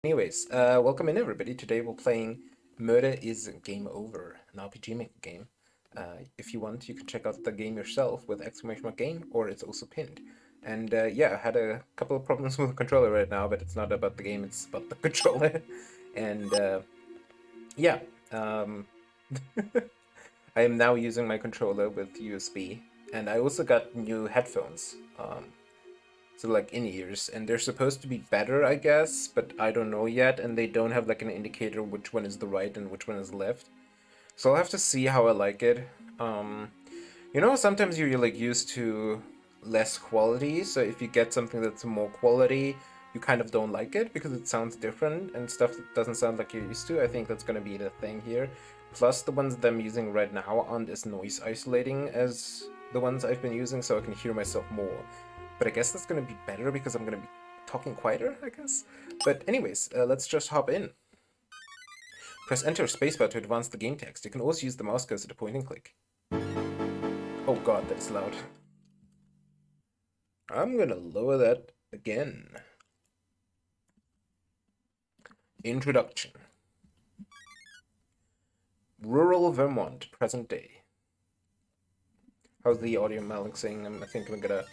Anyways, welcome in everybody. Today we're playing Murder is Game Over, an RPG Maker game. If you want, you can check out the game yourself with exclamation mark game, or it's also pinned. And yeah, I had a couple of problems with the controller right now, but it's not about the game, it's about the controller. And yeah, um, I am now using my controller with USB, and I also got new headphones. So like in-ears, and they're supposed to be better, I guess, but I don't know yet, and they don't have like an indicator which one is the right and which one is the left. So I'll have to see how I like it. Um, sometimes you're like used to less quality, so if you get something that's more quality, you kind of don't like it because it sounds different and stuff that doesn't sound like you're used to. I think that's gonna be the thing here. Plus, the ones that I'm using right now aren't as noise isolating as the ones I've been using, so I can hear myself more. But I guess that's gonna be better because I'm gonna be talking quieter, I guess. But anyways, let's just hop in. Press Enter or Spacebar to advance the game text. You can also use the mouse cursor to point and click. Oh god, that's loud. I'm gonna lower that again. Introduction. Rural Vermont, present day. How's the audio balancing? I think I'm gonna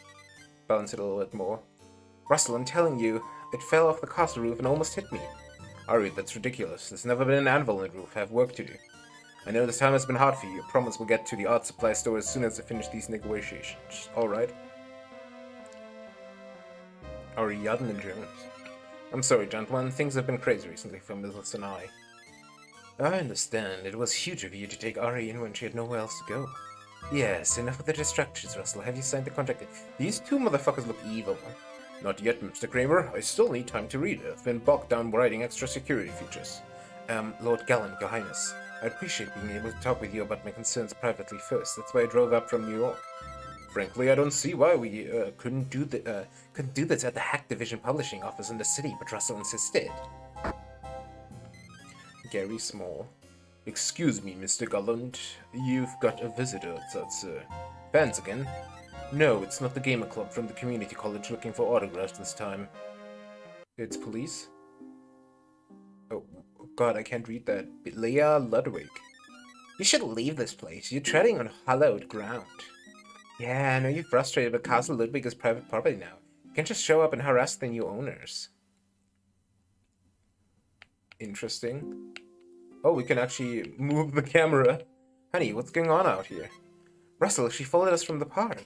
balance it a little bit more. Russell, I'm telling you, it fell off the castle roof and almost hit me. Ari, that's ridiculous. There's never been an anvil in the roof. I have work to do. I know this time has been hard for you. I promise we'll get to the art supply store as soon as I finish these negotiations. Alright. Ariadne Jones. I'm sorry, gentlemen. Things have been crazy recently for Mrs. and I. I understand. It was huge of you to take Ari in when she had nowhere else to go. Yes, enough of the distractions, Russell. Have you signed the contract? These two motherfuckers look evil. Not yet, Mr. Kramer. I still need time to read. I've been bogged down writing extra security features. Lord Gallant, Your Highness. I'd appreciate being able to talk with you about my concerns privately first. That's why I drove up from New York. Frankly, I don't see why we couldn't do this at the Hack Division publishing office in the city, but Russell insisted. Gary Small. Excuse me, Mr. Gallant. You've got a visitor outside, sir. Fans again? No, it's not the gamer club from the community college looking for autographs this time. It's police? Oh, god, I can't read that. Leah Ludwig. You should leave this place. You're treading on hallowed ground. Yeah, I know you're frustrated, but Castle Ludwig is private property now. You can't just show up and harass the new owners. Interesting. Oh, we can actually move the camera. Honey, what's going on out here? Russell, she followed us from the park.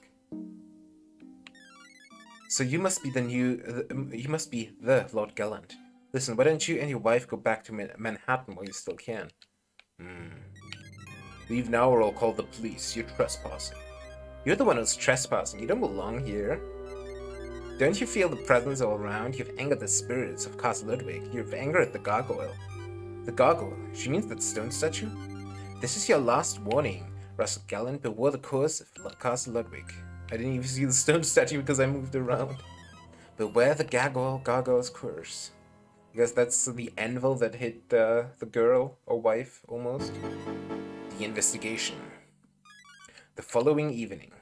So you must be the Lord Gallant. Listen, why don't you and your wife go back to Manhattan while you still can? Leave now or I'll call the police. You're trespassing. You're the one who's trespassing. You don't belong here. Don't you feel the presence all around? You've angered the spirits of Castle Ludwig. You've angered the gargoyle. The gargoyle? She means that stone statue? This is your last warning. Russell Gallant, beware the curse of Castle Ludwig. I didn't even see the stone statue because I moved around. Beware the gargoyle's curse. I guess that's the anvil that hit the girl, or wife, almost. The investigation. The following evening.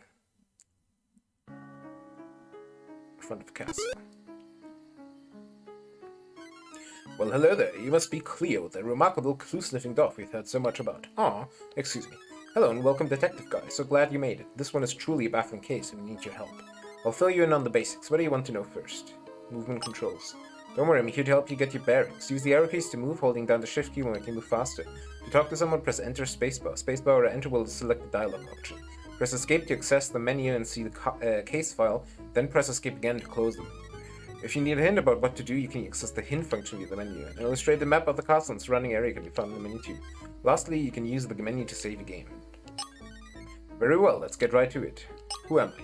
In front of castle. Well, hello there. You must be Cleo, the remarkable clue-sniffing dog we've heard so much about. Aw, excuse me. Hello and welcome, Detective Guy. So glad you made it. This one is truly a baffling case and we need your help. I'll fill you in on the basics. What do you want to know first? Movement controls. Don't worry, I'm here to help you get your bearings. Use the arrow keys to move, holding down the shift key will make you move faster. To talk to someone, press Enter Spacebar. Spacebar or Enter will select the dialog option. Press Escape to access the menu and see the case file, then press Escape again to close them. If you need a hint about what to do, you can access the hint function via the menu. An illustrated map of the castle and surrounding area can be found in the menu too. Lastly, you can use the menu to save a game. Very well, let's get right to it. Who am I?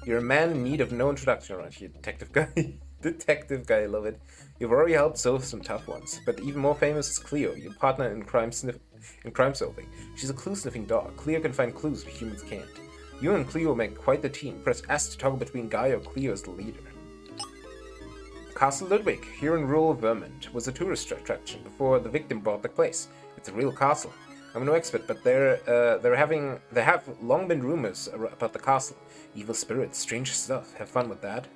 You're a man in need of no introduction around here, Detective Guy. Detective Guy, I love it. You've already helped solve some tough ones, but even more famous is Cleo, your partner in crime solving. She's a clue-sniffing dog. Cleo can find clues where humans can't. You and Cleo make quite the team. Press S to toggle between Guy or Cleo as the leader. Castle Ludwig, here in rural Vermont, was a tourist attraction before the victim bought the place. It's a real castle. I'm no expert, but there have long been rumors about the castle. Evil spirits, strange stuff. Have fun with that.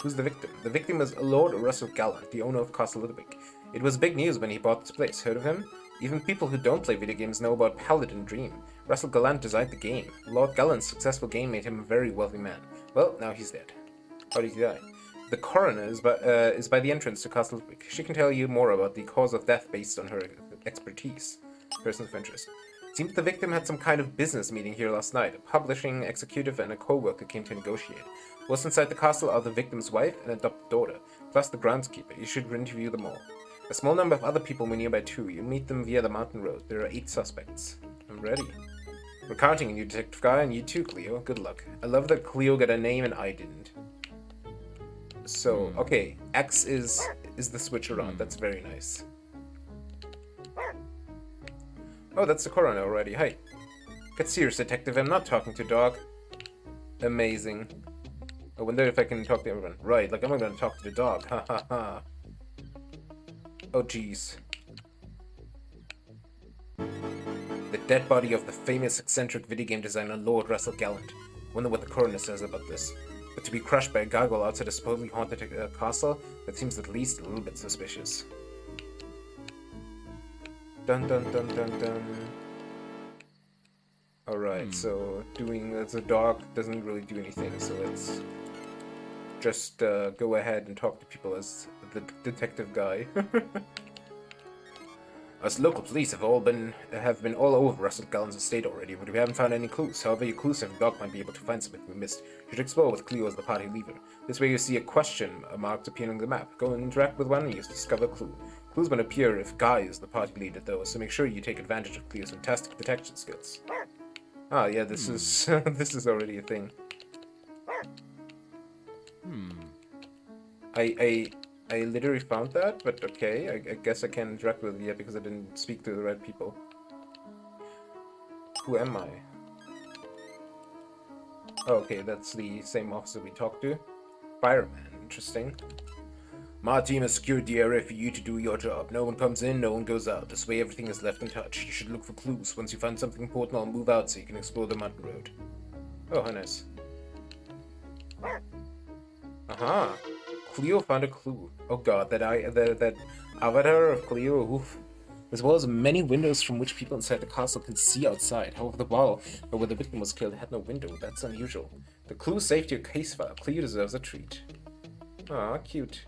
Who's the victim? The victim is Lord Russell Gallant, the owner of Castle Ludwig. It was big news when he bought this place. Heard of him? Even people who don't play video games know about Paladin Dream. Russell Gallant designed the game. Lord Gallant's successful game made him a very wealthy man. Well, now he's dead. How did he die? The coroner is by the entrance to Castle Ludwig. She can tell you more about the cause of death based on her expertise. Person of interest. It seems the victim had some kind of business meeting here last night. A publishing executive and a co-worker came to negotiate. What's inside the castle are the victim's wife and adopted daughter, plus the groundskeeper. You should interview them all. A small number of other people were nearby too. You meet them via the mountain road. There are 8 suspects. I'm ready. We're counting on you, Detective Guy, and you too, Cleo. Good luck. I love that Cleo got a name and I didn't. So, okay, X is the switch around. That's very nice. Oh, that's the coroner already. Hi. Get serious, Detective. I'm not talking to dog. Amazing. I wonder if I can talk to everyone. Right, like I'm not gonna talk to the dog. Ha ha ha. Oh, jeez. The dead body of the famous eccentric video game designer Lord Russell Gallant. Wonder what the coroner says about this. But to be crushed by a gargoyle outside a supposedly haunted castle, that seems at least a little bit suspicious. Dun dun dun dun dun. Alright, so doing the dog doesn't really do anything, so let's just go ahead and talk to people as the detective guy. Us local police have been all over Russell Gallant's estate already, but we haven't found any clues. However, your clue-saving dog might be able to find something we missed. You should explore with Cleo as the party leader. This way you see a question mark appear on the map. Go and interact with one and you'll discover a clue. Clues won't appear if Guy is the party leader though, so make sure you take advantage of Cleo's fantastic detection skills. Ah, yeah, this is this is already a thing. I literally found that, but okay, I guess I can't interact with it yet because I didn't speak to the right people. Who am I? Oh, okay, that's the same officer we talked to. Fireman, interesting. My team has secured the area for you to do your job. No one comes in, no one goes out. This way everything is left untouched. You should look for clues. Once you find something important, I'll move out so you can explore the mountain road. Oh, how nice. Aha! Cleo found a clue. Oh god, that avatar of Cleo, oof. As well as many windows from which people inside the castle can see outside. However, the wall where the victim was killed had no window. That's unusual. The clue saved your case file. Cleo deserves a treat. Aw, cute.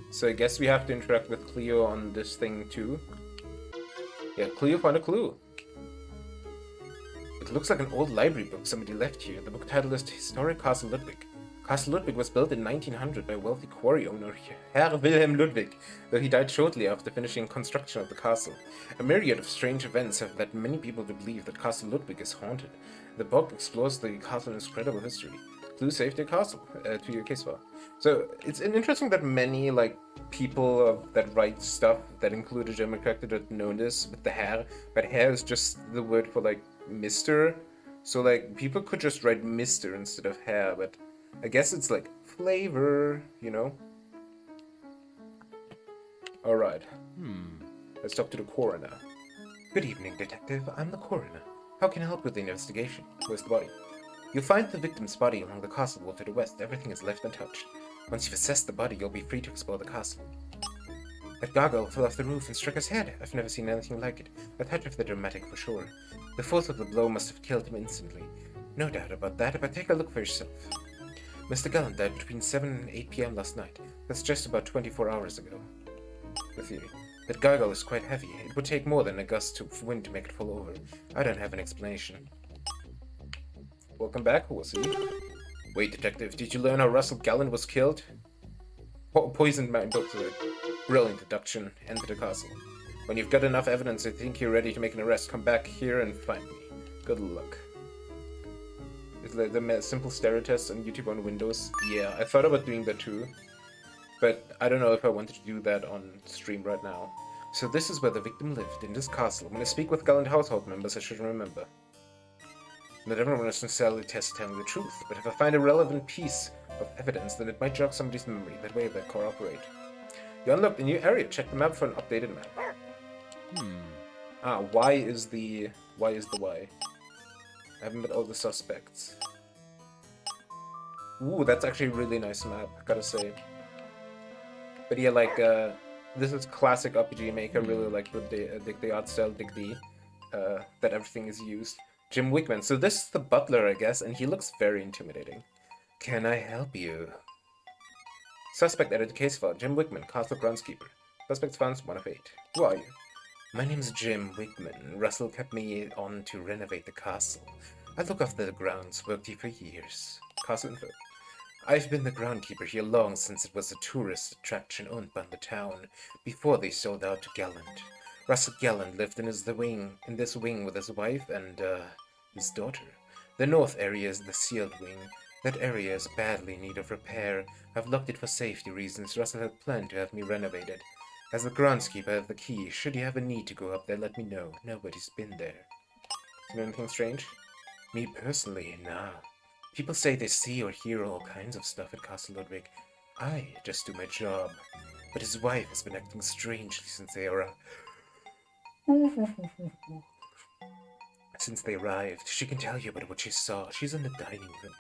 So I guess we have to interact with Cleo on this thing too. Yeah, Cleo found a clue. It looks like an old library book somebody left here. The book title is Historic Castle Ludwig. Castle Ludwig was built in 1900 by a wealthy quarry owner, Herr Wilhelm Ludwig, though he died shortly after finishing construction of the castle. A myriad of strange events have led many people to believe that Castle Ludwig is haunted. The book explores the castle's incredible history. Clue saved your castle to your case file. So it's interesting that many people that write stuff that include a German character that know this with the Herr, but Herr is just the word for Mr. So people could just write Mr. instead of Herr, but I guess it's flavor, you know? Alright. Let's talk to the coroner. Good evening, detective. I'm the coroner. How can I help with the investigation? Where's the body? You'll find the victim's body along the castle wall to the west. Everything is left untouched. Once you've assessed the body, you'll be free to explore the castle. That gargoyle fell off the roof and struck his head. I've never seen anything like it. A touch of the dramatic for sure. The force of the blow must have killed him instantly. No doubt about that, but take a look for yourself. Mr. Gallant died between 7 and 8 p.m. last night. That's just about 24 hours ago. The theory. That gargoyle is quite heavy. It would take more than a gust of wind to make it fall over. I don't have an explanation. Welcome back, who was he? Wait, detective, did you learn how Russell Gallant was killed? Poisoned my books. Brilliant deduction. Enter the castle. When you've got enough evidence, I think you're ready to make an arrest. Come back here and find me. Good luck. Is the simple stereo test on YouTube on Windows? Yeah, I thought about doing that too. But I don't know if I wanted to do that on stream right now. So this is where the victim lived, in this castle. When I speak with Gallant household members, I should remember. Not everyone is necessarily telling the truth, but if I find a relevant piece of evidence, then it might jog somebody's memory. That way they'll cooperate. You unlocked a new area. Check the map for an updated map. Ah, why is the Y? I haven't met all the suspects. Ooh, that's actually a really nice map, gotta say. But yeah, like, this is classic RPG Maker, really like the art style, that everything is used. Jim Wickman. So this is the butler, I guess, and he looks very intimidating. Can I help you? Suspect added to case file. Jim Wickman, castle groundskeeper. Suspects found 1 of 8. Who are you? My name's Jim Wickman. Russell kept me on to renovate the castle. I look after the grounds, worked here for years. Castle info. I've been the groundkeeper here long since it was a tourist attraction owned by the town, before they sold out to Gallant. Russell Gallant lived in this wing with his wife and, his daughter. The north area is the sealed wing. That area is badly in need of repair. I've locked it for safety reasons. Russell had planned to have me renovated. As the groundskeeper, I have the key. Should you have a need to go up there, let me know. Nobody's been there. Is there anything strange? Me personally, nah. People say they see or hear all kinds of stuff at Castle Ludwig. I just do my job. But his wife has been acting strangely since they arrived. Since they arrived, she can tell you about what she saw. She's in the dining room.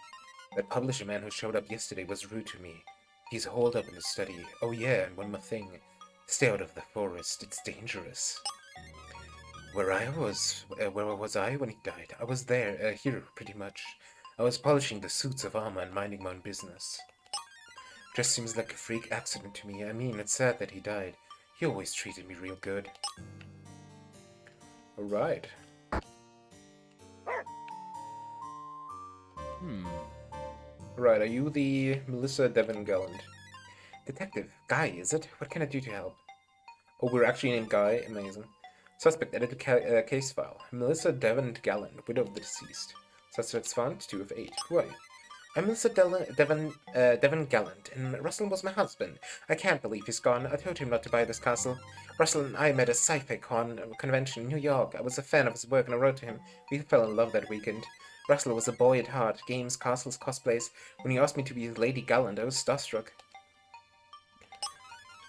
That publisher man who showed up yesterday was rude to me. He's holed up in the study. Oh yeah, and one more thing. Stay out of the forest. It's dangerous. Where was I when he died? I was there, here, pretty much. I was polishing the suits of armor and minding my own business. Just seems like a freak accident to me. I mean, it's sad that he died. He always treated me real good. Alright. Right, are you the Melissa Devon Gallant? Detective. Guy, is it? What can I do to help? Oh, we're actually named Guy. Amazing. Suspect added to case file. Melissa Devon Gallant, widow of the deceased. Suspects found, 2 of 8. Who are you? I'm Melissa Devon Gallant, and Russell was my husband. I can't believe he's gone. I told him not to buy this castle. Russell and I met at Sci-Fi convention in New York. I was a fan of his work and I wrote to him. We fell in love that weekend. Russell was a boy at heart. Games, castles, cosplays. When he asked me to be his Lady Gallant, I was starstruck.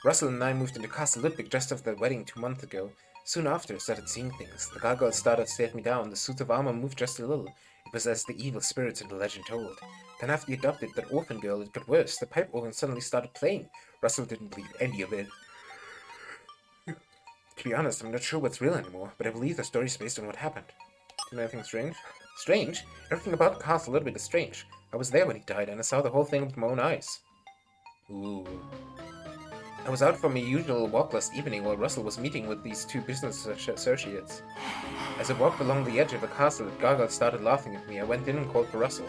Russell and I moved into Castle Ludwig just after the wedding 2 months ago. Soon after, I started seeing things. The gargoyles started to stare me down. The suit of armor moved just a little. It was as the evil spirits in the legend told. Then after he adopted that orphan girl, it got worse. The pipe organ suddenly started playing. Russell didn't believe any of it. To be honest, I'm not sure what's real anymore, but I believe the story's based on what happened. Do you know anything strange? Strange? Everything about Castle Ludwig is strange. I was there when he died, and I saw the whole thing with my own eyes. Ooh. I was out for my usual walk last evening while Russell was meeting with these 2 business associates. As I walked along the edge of the castle, the gargoyle started laughing at me. I went in and called for Russell.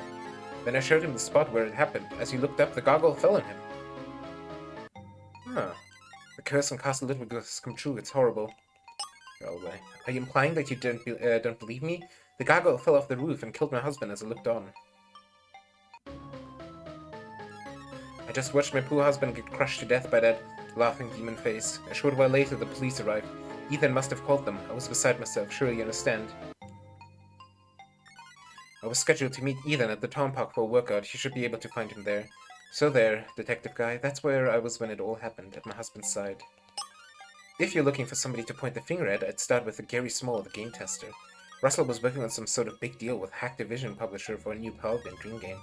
Then I showed him the spot where it happened. As he looked up, the gargoyle fell on him. Huh. The curse on Castle Ludwig has come true. It's horrible. Go away. Are you implying that you don't believe me? The gargoyle fell off the roof and killed my husband as I looked on. I just watched my poor husband get crushed to death by that laughing demon face. A short while later, the police arrived. Ethan must have called them. I was beside myself. Sure, you understand. I was scheduled to meet Ethan at the town park for a workout. You should be able to find him there. So there, detective guy. That's where I was when it all happened, at my husband's side. If you're looking for somebody to point the finger at, I'd start with Gary Small, the game tester. Russell was working on some sort of big deal with Hacktivision publisher for a new Powerplay Dream game.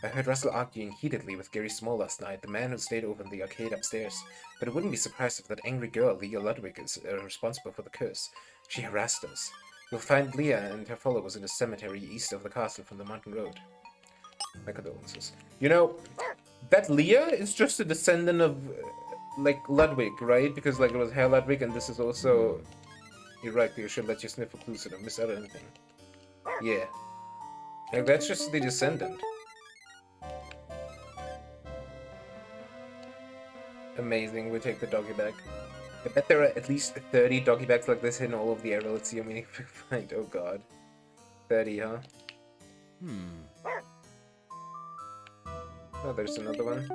I heard Russell arguing heatedly with Gary Small last night, the man who stayed over in the arcade upstairs. But I wouldn't be surprised if that angry girl, Leah Ludwig, is responsible for the curse. She harassed us. You'll find Leah and her followers in the cemetery east of the castle from the mountain road. My condolences. You know, that Leah is just a descendant of, like, Ludwig, right? Because, like, it was Herr Ludwig, and this is also... You're right, you should let you sniff for clues so don't miss out on anything. Yeah. Like, that's just the descendant. Amazing, we take the doggy bag. I bet there are at least 30 doggy bags like this in all of the area. Let's see how many we find. Oh god. 30, huh? Oh, there's another one.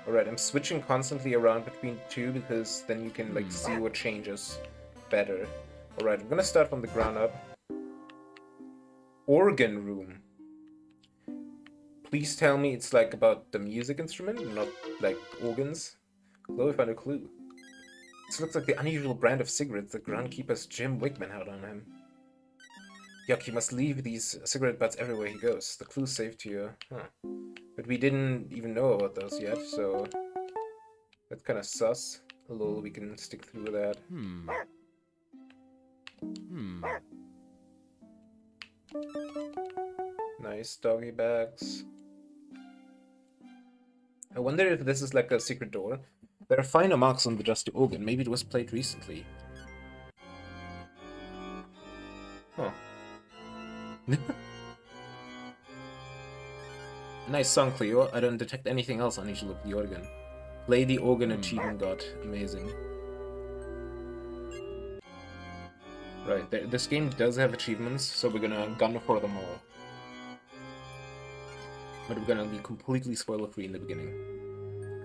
Alright, I'm switching constantly around between 2 because then you can, like, see what changes better. Alright, I'm gonna start from the ground up. Organ room. Please tell me it's, like, about the music instrument, not, like, organs. Chloe found a clue. This looks like the unusual brand of cigarettes the groundkeeper's Jim Wickman had on him. Yuck, he must leave these cigarette butts everywhere he goes. The clue's saved to you. Huh. But we didn't even know about those yet, so that's kind of sus. Lol, we can stick through that. Nice doggy bags. I wonder if this is like a secret door. There are finer marks on the dusty organ. Maybe it was played recently. Huh. Nice song, Cleo. I don't detect anything else unusual with the organ. Play the organ achievement got. Amazing. Right, this game does have achievements, so we're gonna gun for them all. But we're gonna be completely spoiler-free in the beginning.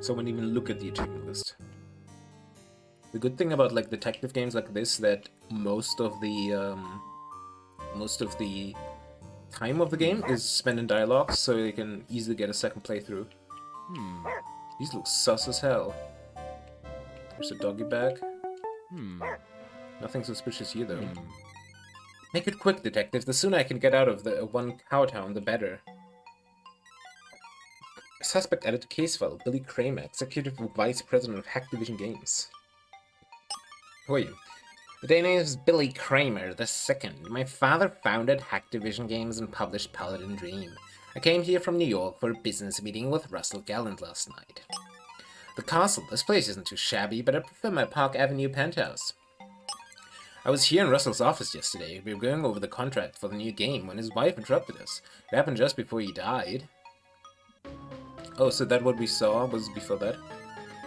So we won't even look at the achievement list. The good thing about like detective games like this that most of the time of the game is spent in dialogue, so you can easily get a second playthrough. These look sus as hell. There's a doggy bag. Nothing suspicious here though. Make it quick, detective. The sooner I can get out of the one cow town, the better. Suspect added to case file. Billy Kramer, Executive Vice President of Hacktivision Games. Who are you? The name is Billy Kramer II. My father founded Hacktivision Games and published Paladin Dream. I came here from New York for a business meeting with Russell Gallant last night. The castle. This place isn't too shabby, but I prefer my Park Avenue penthouse. I was here in Russell's office yesterday. We were going over the contract for the new game when his wife interrupted us. It happened just before he died. Oh, so that what we saw was before that?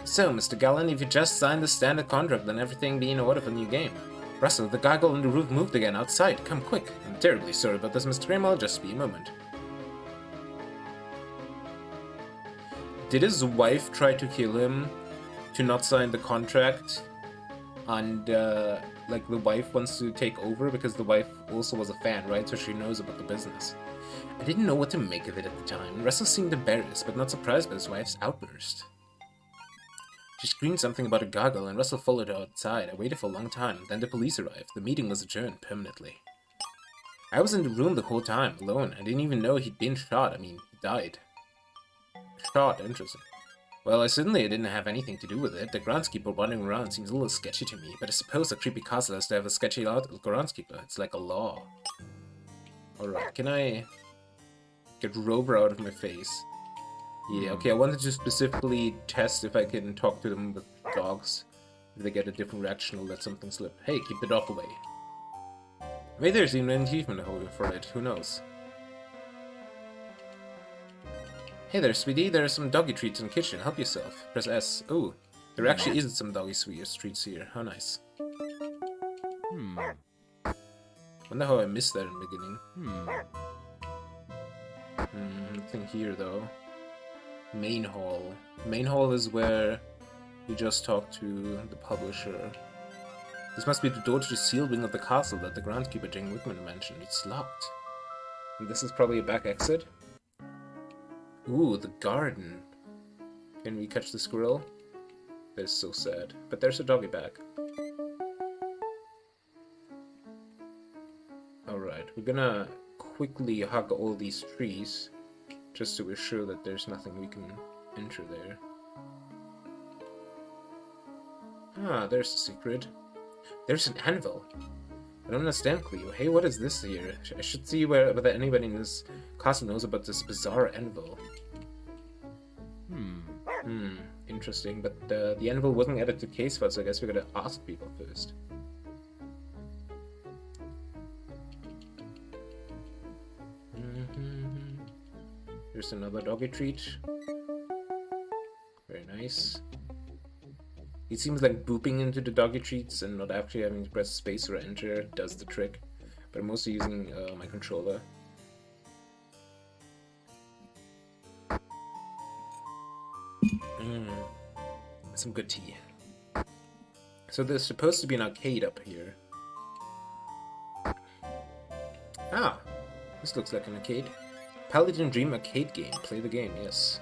So, Mr. Gallant, if you just signed the standard contract, then everything be in order for the new game. Russell, the gargoyle on the roof moved again outside. Come quick. I'm terribly sorry about this, Mr. Kramer. I'll just be a moment. Did his wife try to kill him to not sign the contract? And, like, the wife wants to take over because the wife also was a fan, right? So she knows about the business. I didn't know what to make of it at the time. Russell seemed embarrassed, but not surprised by his wife's outburst. She screamed something about a gargoyle, and Russell followed her outside. I waited for a long time. Then the police arrived. The meeting was adjourned permanently. I was in the room the whole time, alone. I didn't even know he'd been shot. I mean, he died. Shot, interesting. Well, certainly I didn't have anything to do with it. The groundskeeper wandering around seems a little sketchy to me, but I suppose a creepy castle has to have a sketchy groundskeeper. It's like a law. Alright, can I get Rover out of my face? Yeah, okay, I wanted to specifically test if I can talk to them with dogs. If they get a different reaction, I'll let something slip. Hey, keep the dog away. Maybe there's even an achievement for it, who knows? Hey there, sweetie, there are some doggy treats in the kitchen. Help yourself. Press S. Oh, there actually is some doggy treats here. How nice. Wonder how I missed that in the beginning. Nothing here, though. Main hall. Main hall is where we just talked to the publisher. This must be the door to the sealed wing of the castle that the groundskeeper Jane Wickman mentioned. It's locked. And this is probably a back exit. Ooh, the garden. Can we catch the squirrel? That is so sad. But there's a doggy bag. Alright, we're gonna quickly hug all these trees. Just so we're sure that there's nothing we can enter there. Ah, there's a secret. There's an anvil. I don't understand, Cleo. Hey, what is this here? I should see whether anybody in this castle knows about this bizarre anvil. Interesting, but the anvil wasn't added to case file, so I guess we gotta ask people first. There's another doggy treat. Very nice. It seems like booping into the doggy treats and not actually having to press space or enter does the trick. But I'm mostly using my controller. Some good tea. So there's supposed to be an arcade up here. Ah! This looks like an arcade. Paladin Dream arcade game. Play the game, yes.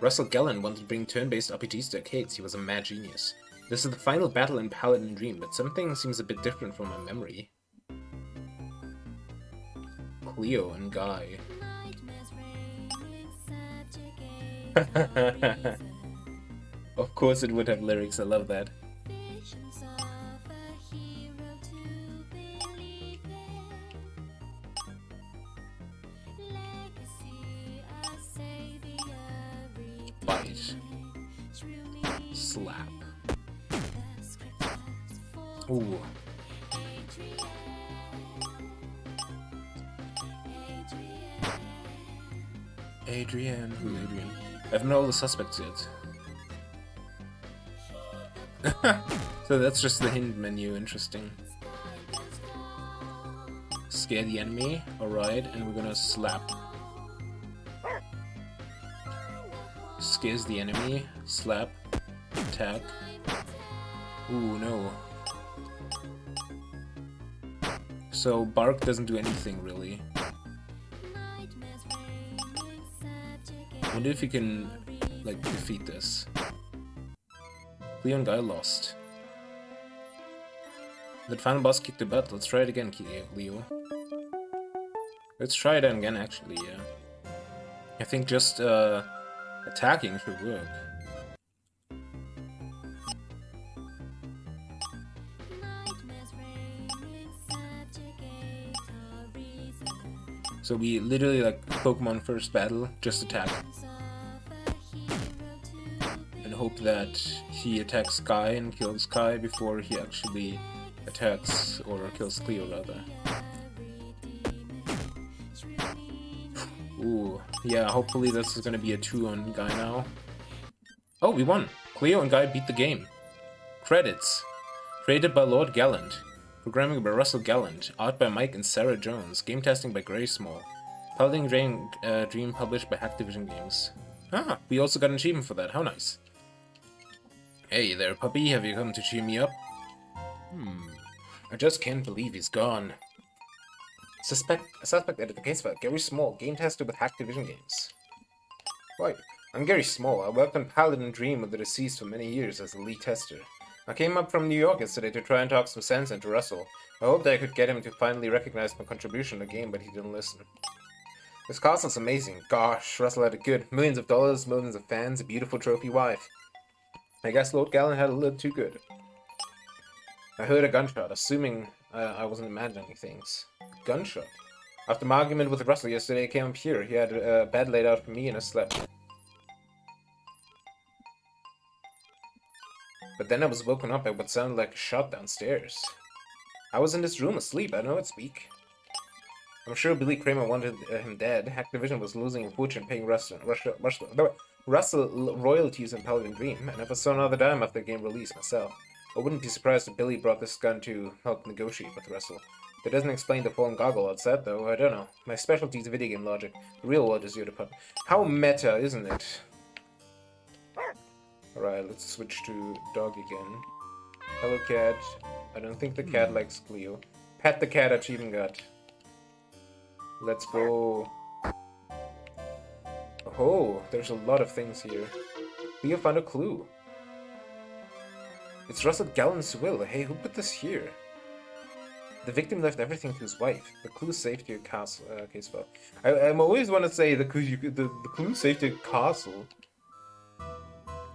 Russell Gallant wanted to bring turn-based RPGs to arcades. He was a mad genius. This is the final battle in Paladin Dream, but something seems a bit different from my memory. Cleo and Guy. Of course it would have lyrics, I love that. Bite. Slap. Ooh. Adrian. Who's Adrian? I haven't all the suspects yet. So that's just the hint menu, interesting. Scare the enemy, alright, and we're gonna slap. Scares the enemy, slap, attack. Ooh, no. So bark doesn't do anything, really. I wonder if you can, like, defeat this. Cleo and Guy lost. That final boss kicked the butt. Let's try it again, Leo. Let's try it again, actually, yeah. I think just, attacking should work. So we literally, like, Pokemon first battle, just attack. And hope that he attacks Guy and kills Guy before he actually attacks, or kills Cleo, rather. Ooh, yeah, hopefully this is gonna be a 2 on Guy now. Oh, we won! Cleo and Guy beat the game. Credits. Created by Lord Gallant. Programming by Russell Gallant. Art by Mike and Sarah Jones. Game testing by Gray Small. Paladin Dream published by Activision Games. Ah, we also got an achievement for that. How nice. Hey there, puppy. Have you come to cheer me up? I just can't believe he's gone. Suspect edited the case file. Gary Small, game tester with Activision Games. Right. I'm Gary Small. I worked on Paladin Dream with the deceased for many years as the lead tester. I came up from New York yesterday to try and talk some sense into Russell. I hoped I could get him to finally recognize my contribution to the game, but he didn't listen. This castle's amazing. Gosh, Russell had it good. Millions of dollars, millions of fans, a beautiful trophy wife. I guess Lord Gallant had a little too good. I heard a gunshot, assuming I wasn't imagining things. Gunshot? After my argument with Russell yesterday, I came up here. He had a bed laid out for me and I slept. But then I was woken up by what sounded like a shot downstairs. I was in this room asleep. I know it's weak. I'm sure Billy Kramer wanted him dead. Activision was losing a fortune paying Russell royalties in Paladin Dream. I never saw another dime after the game release myself. I wouldn't be surprised if Billy brought this gun to help negotiate with Russell. That doesn't explain the fallen goggle outside, though. I don't know. My specialty is video game logic. The real world is your department. How meta, isn't it? Alright, let's switch to dog again. Hello, cat. I don't think the cat likes Cleo. Pet the cat achievement got. Let's go. Oh, there's a lot of things here. Cleo found a clue. It's Russell Gallant's will. Hey, who put this here? The victim left everything to his wife. The clue saved your castle. Case file. I always want to say the clue saved your castle.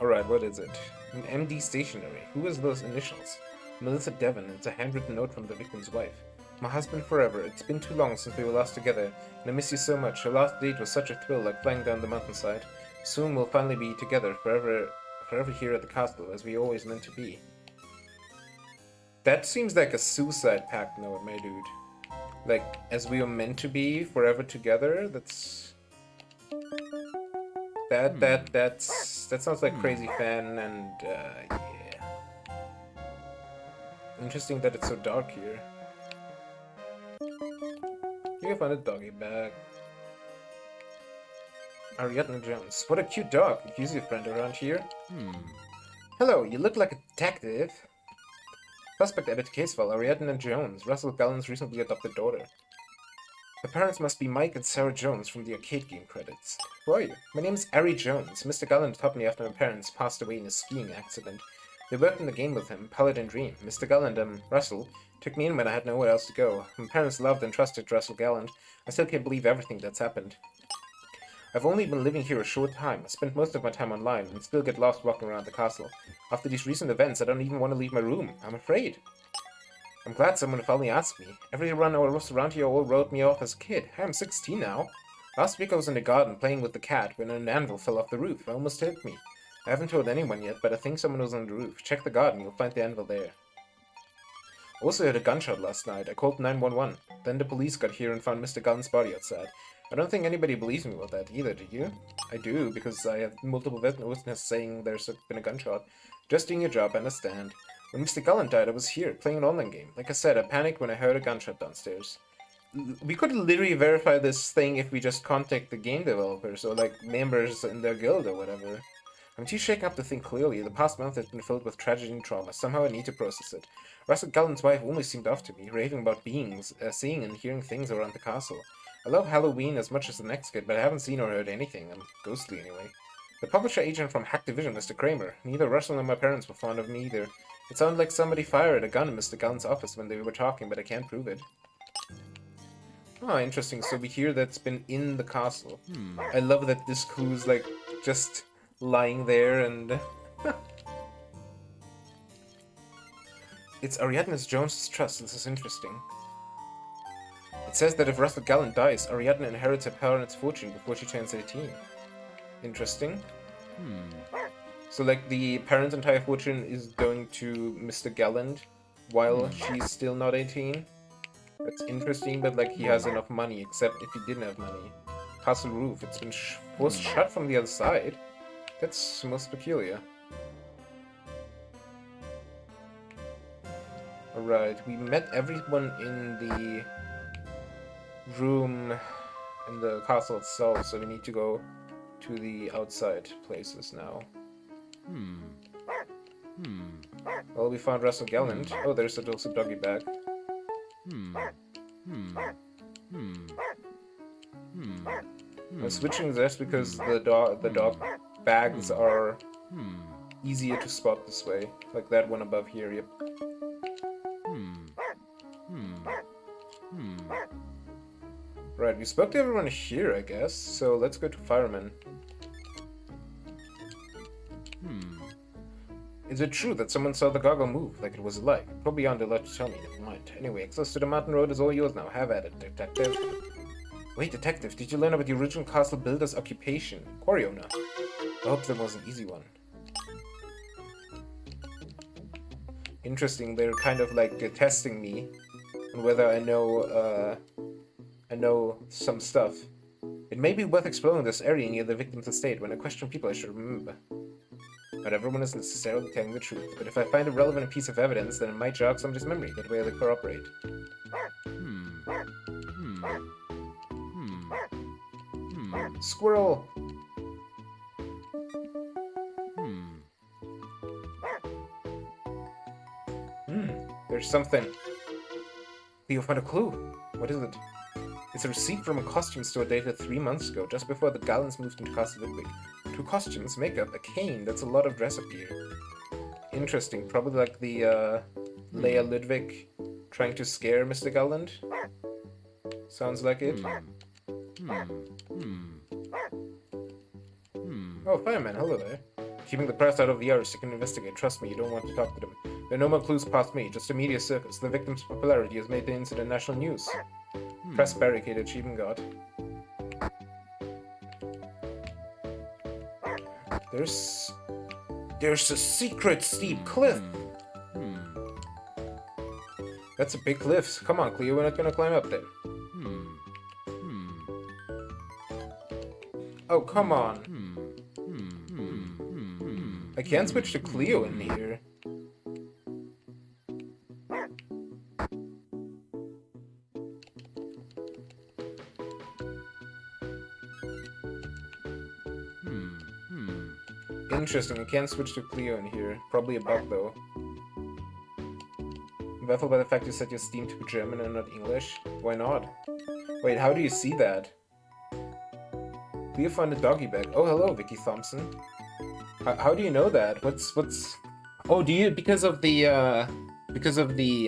Alright, what is it? An MD stationery. Who is those initials? Melissa Devon. It's a handwritten note from the victim's wife. My husband forever. It's been too long since we were last together, and I miss you so much. Our last date was such a thrill, like flying down the mountainside. Soon we'll finally be together, forever here at the castle, as we always meant to be. That seems like a suicide pact note, my dude. Like, as we were meant to be, forever together? That's... That sounds like Crazy Fan, and, yeah. Interesting that it's so dark here. You can find a doggy bag. Ariadne Jones. What a cute dog. Use your friend around here. Hello, you look like a detective. Suspect edit case file. Ariadne Jones. Russell Gallant's recently adopted daughter. The parents must be Mike and Sarah Jones from the arcade game credits. Who are you? My name is Ari Jones. Mr. Gallant taught me after my parents passed away in a skiing accident. They worked in the game with him, Paladin Dream. Mr. Gallant, Russell, took me in when I had nowhere else to go. My parents loved and trusted Russell Gallant. I still can't believe everything that's happened. I've only been living here a short time. I spent most of my time online and still get lost walking around the castle. After these recent events, I don't even want to leave my room. I'm afraid. I'm glad someone finally asked me. Everyone else around here all wrote me off as a kid. I'm 16 now. Last week I was in the garden playing with the cat when an anvil fell off the roof. It almost hurt me. I haven't told anyone yet, but I think someone was on the roof. Check the garden, you'll find the anvil there. I also heard a gunshot last night. I called 911. Then the police got here and found Mr. Gunn's body outside. I don't think anybody believes me about that either, do you? I do, because I have multiple witnesses saying there's been a gunshot. Just doing your job, I understand. When Mr. Gallant died, I was here, playing an online game. Like I said, I panicked when I heard a gunshot downstairs. We could literally verify this thing if we just contact the game developers, or like members in their guild or whatever. I'm too shaken up to think clearly. The past month has been filled with tragedy and trauma. Somehow I need to process it. Russell Gallant's wife always seemed off to me, raving about beings, seeing and hearing things around the castle. I love Halloween as much as the next kid, but I haven't seen or heard anything. I'm ghostly anyway. The publisher agent from Hacktivision, Mr. Kramer. Neither Russell nor my parents were fond of me either. It sounded like somebody fired a gun in Mr. Gallant's office when they were talking, but I can't prove it. Oh, interesting. So we hear that's been in the castle. I love that this clue's like just lying there and... It's Ariadne Jones's trust. This is interesting. It says that if Russell Gallant dies, Ariadne inherits her power and its fortune before she turns 18. Interesting. So like the parents' entire fortune is going to Mr. Gallant while she's still not 18? That's interesting, but like he has enough money, except if he didn't have money. Castle roof, it's been forced shut from the other side. That's most peculiar. Alright, we met everyone in the room in the castle itself, so we need to go to the outside places now. Well, we found Russell Gallant. Oh, there's also doggy bag. I'm switching this because the dog bags are easier to spot this way. Like that one above here, yep. Right, we spoke to everyone here, I guess, so let's go to Fireman. Is it true that someone saw the goggle move, like it was alive? Probably aren't allowed to tell me, never mind. Anyway, access to the mountain road is all yours now. Have at it, detective. Wait, detective, did you learn about the original castle builder's occupation? Quarry owner. I hope that was an easy one. Interesting, they're kind of like testing me on whether I know some stuff. It may be worth exploring this area near the victim's estate. When I question people, I should remember. Not everyone is necessarily telling the truth, but if I find a relevant piece of evidence, then it might jog somebody's memory. That way they corroborate. Squirrel! There's something. You'll find a clue. What is it? It's a receipt from a costume store dated 3 months ago, just before the Gallants moved into Castle Ludwig. 2 costumes, makeup, a cane, that's a lot of dress-up gear. Interesting, probably like the Leia Ludwig trying to scare Mr. Gallant. Sounds like it. Oh, fireman, hello there. Keeping the press out of the air so you can investigate. Trust me, you don't want to talk to them. There are no more clues past me, just a media circus. The victim's popularity has made the incident national news. Press barricade achievement got. There's a secret steep cliff. That's a big cliff. Come on, Cleo, we're not gonna climb up there. Oh, come on. I can't switch to Cleo in here. Interesting, I can't switch to Cleo in here. Probably a bug though. I'm baffled by the fact you set your Steam to German and not English. Why not? Wait, how do you see that? Cleo found a doggy bag. Oh, hello, Vicky Thompson. How do you know that? What's... Oh, do you, because of the,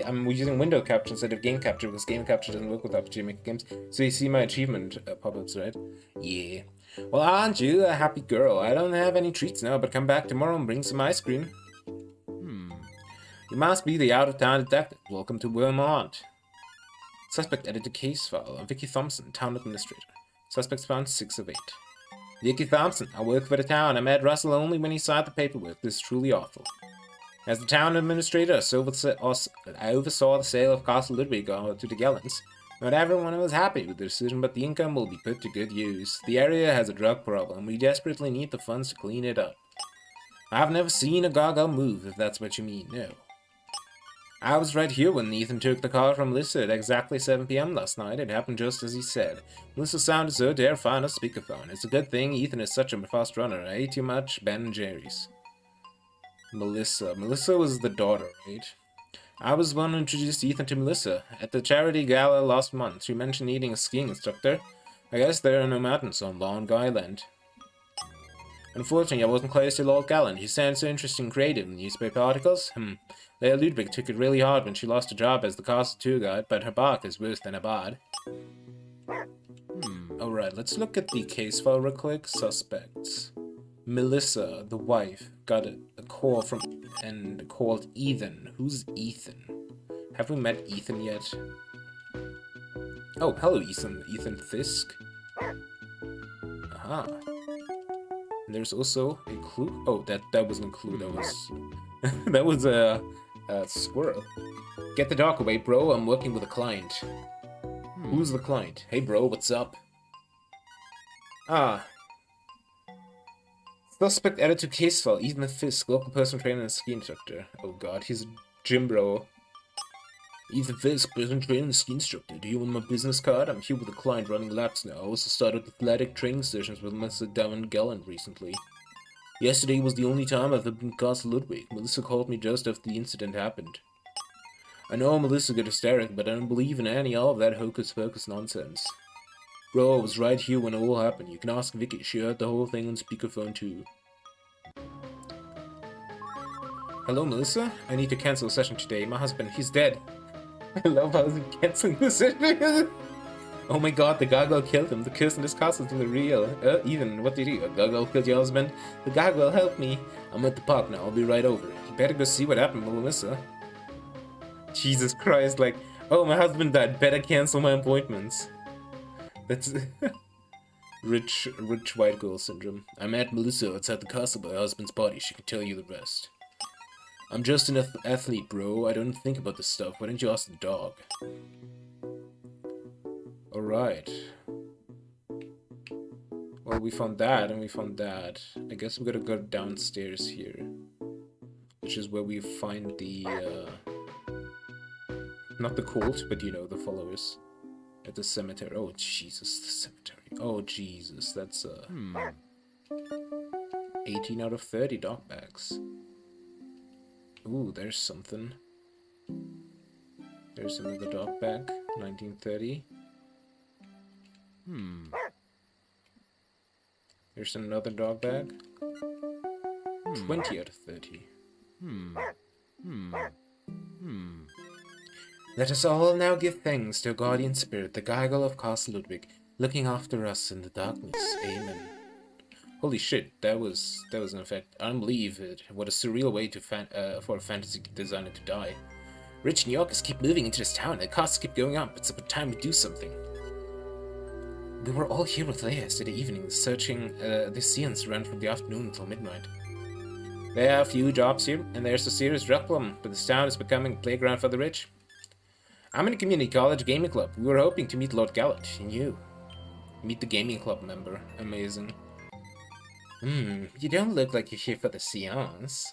I'm using window capture instead of game capture because game capture doesn't work with RPG Maker games. So you see my achievement pop-ups, right? Yeah. Well, aren't you a happy girl? I don't have any treats now, but come back tomorrow and bring some ice cream. You must be the out-of-town detective. Welcome to Vermont. Suspect added to case file. Vicky Thompson, town administrator. Suspects found 6 of 8. Vicky Thompson, I work for the town. I met Russell only when he signed the paperwork. This is truly awful. As the town administrator, I oversaw the sale of Castle Ludwig to the Gellens. Not everyone was happy with the decision, but the income will be put to good use. The area has a drug problem. We desperately need the funds to clean it up. I've never seen a gargoyle move, if that's what you mean, no. I was right here when Ethan took the call from Melissa at exactly 7 p.m. last night. It happened just as he said. Melissa sounded so terrifying on speakerphone. It's a good thing Ethan is such a fast runner. I ate too much Ben & Jerry's. Melissa. Melissa was the daughter, right? I was the one who introduced Ethan to Melissa. At the charity gala last month, she mentioned needing a skiing instructor. I guess there are no mountains on Long Island. Unfortunately, I wasn't close to Lord Gallant. He sounded so interesting and creative in newspaper articles. Leia Ludwig took it really hard when she lost her job as the castle tour guide, but her bark is worse than a bard. Alright, let's look at the case file real quick. Suspects. Melissa, the wife, got a call from and called Ethan. Who's Ethan? Have we met Ethan yet? Oh, hello, Ethan. Ethan Fisk. Aha. And there's also a clue. Oh, that wasn't a clue. That was that was a squirrel. Get the dog away, bro. I'm working with a client. Who's the client? Hey, bro. What's up? Ah. Suspect added to case file. Ethan Fisk, local personal trainer and ski instructor. Oh god, he's a gym bro. Ethan Fisk, personal trainer and ski instructor. Do you want my business card? I'm here with a client running laps now. I also started athletic training sessions with Mr. Devon Gallant recently. Yesterday was the only time I've been to Castle Ludwig. Melissa called me just after the incident happened. I know Melissa got hysteric, but I don't believe in any of that hocus-pocus nonsense. Bro, I was right here when it all happened. You can ask Vicky. She heard the whole thing on speakerphone too. Hello, Melissa? I need to cancel a session today. My husband, he's dead. I love how he's canceling the session. Oh my god, the gargoyle killed him. The curse in this castle is real. Ethan, what did you do? A gargoyle killed your husband? The gargoyle helped me. I'm at the park now. I'll be right over. You better go see what happened with Melissa. Jesus Christ, like, oh, my husband died. Better cancel my appointments. That's rich white girl syndrome. I met Melissa outside the castle by her husband's body. She can tell you the rest. I'm just an athlete, bro. I don't think about this stuff. Why don't you ask the dog? Alright. Well, we found that, and we found that. I guess we gotta go downstairs here. Which is where we find the, not the cult, but, you know, the followers. At the cemetery. Oh, Jesus, the cemetery. Oh, Jesus, that's, 18 out of 30 dog bags. Ooh, there's something. There's another dog bag. 1930. There's another dog bag. 20 out of 30. Let us all now give thanks to our guardian spirit, the gargoyle of Castle Ludwig, looking after us in the darkness. Amen. Holy shit, that was an effect. I don't believe it. What a surreal way to for a fantasy designer to die. Rich New Yorkers keep moving into this town, and the costs keep going up. It's about time to do something. We were all here with Leia yesterday evening, searching the Seans ran from the afternoon until midnight. There are a few jobs here, and there's a serious drug problem, but this town is becoming a playground for the rich. I'm in a community college gaming club. We were hoping to meet Lord Gallant, and you. Meet the gaming club member. Amazing. You don't look like you're here for the seance.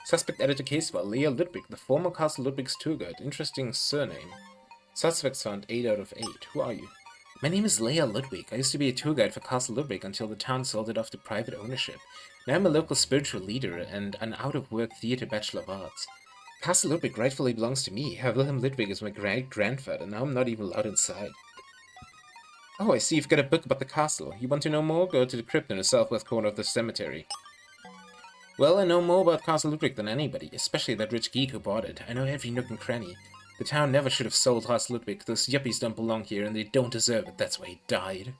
Suspect added to case file. Leia Ludwig, the former Castle Ludwig's tour guide. Interesting surname. Suspects found 8 out of 8. Who are you? My name is Leia Ludwig. I used to be a tour guide for Castle Ludwig until the town sold it off to private ownership. Now I'm a local spiritual leader and an out-of-work theater Bachelor of Arts. Castle Ludwig rightfully belongs to me. Wilhelm Ludwig is my great-grandfather. Now I'm not even allowed inside. Oh, I see you've got a book about the castle. You want to know more? Go to the crypt in the southwest corner of the cemetery. Well, I know more about Castle Ludwig than anybody, especially that rich geek who bought it. I know every nook and cranny. The town never should have sold Castle Ludwig. Those yuppies don't belong here, and they don't deserve it. That's why he died.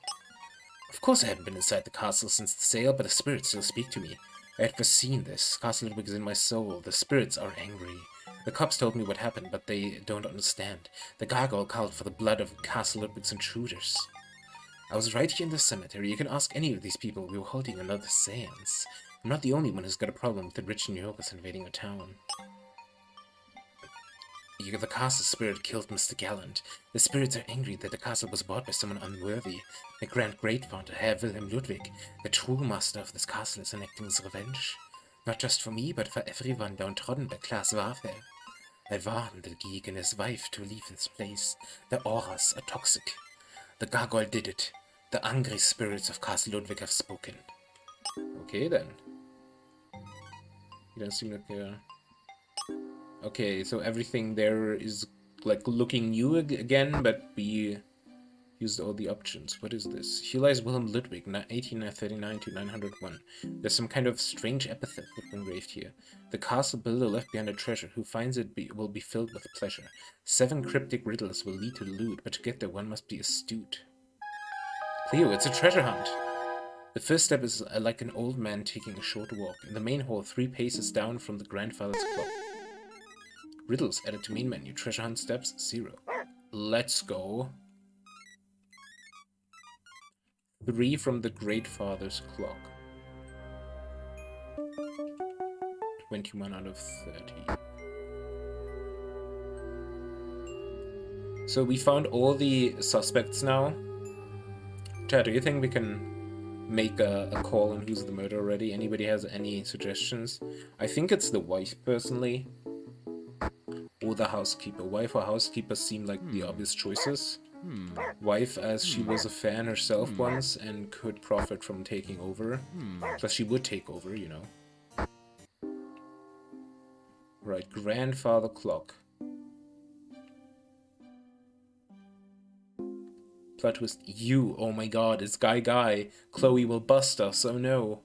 Of course I haven't been inside the castle since the sale, but the spirits still speak to me. I had foreseen this. Castle Ludwig is in my soul. The spirits are angry. The cops told me what happened, but they don't understand. The gargoyle called for the blood of Castle Ludwig's intruders. I was right here in the cemetery. You can ask any of these people. We were holding another seance. I'm not the only one who's got a problem with the rich New Yorkers invading a town. The castle spirit killed Mr. Gallant. The spirits are angry that the castle was bought by someone unworthy. The grand great-father, Herr Wilhelm Ludwig, the true master of this castle, is enacting his revenge. Not just for me, but for everyone downtrodden by class warfare. I warned the geek and his wife to leave this place. The auras are toxic. The gargoyle did it. The angry spirits of Castle Ludwig have spoken. Okay, then. You don't seem like Okay, so everything there is like looking new again, but we used all the options. What is this? Here lies Wilhelm Ludwig, 1839 to 901. There's some kind of strange epithet engraved here. The castle builder left behind a treasure. Who finds it will be filled with pleasure. 7 cryptic riddles will lead to the loot, but to get there one must be astute. Cleo, it's a treasure hunt! The first step is like an old man taking a short walk. In the main hall, 3 paces down from the grandfather's clock. Riddles added to main menu. Treasure hunt steps 0. Let's go. 3 from the great father's clock. 21 out of 30. So we found all the suspects now. Chad, do you think we can make a call on who's the murderer already? Anybody has any suggestions? I think it's the wife, personally. Or the housekeeper. Wife or housekeeper seem like the obvious choices. Wife, as she was a fan herself once and could profit from taking over. Plus she would take over, you know. Right, grandfather clock. Plot twist, you, oh my god, it's Guy. Chloe will bust us, oh no.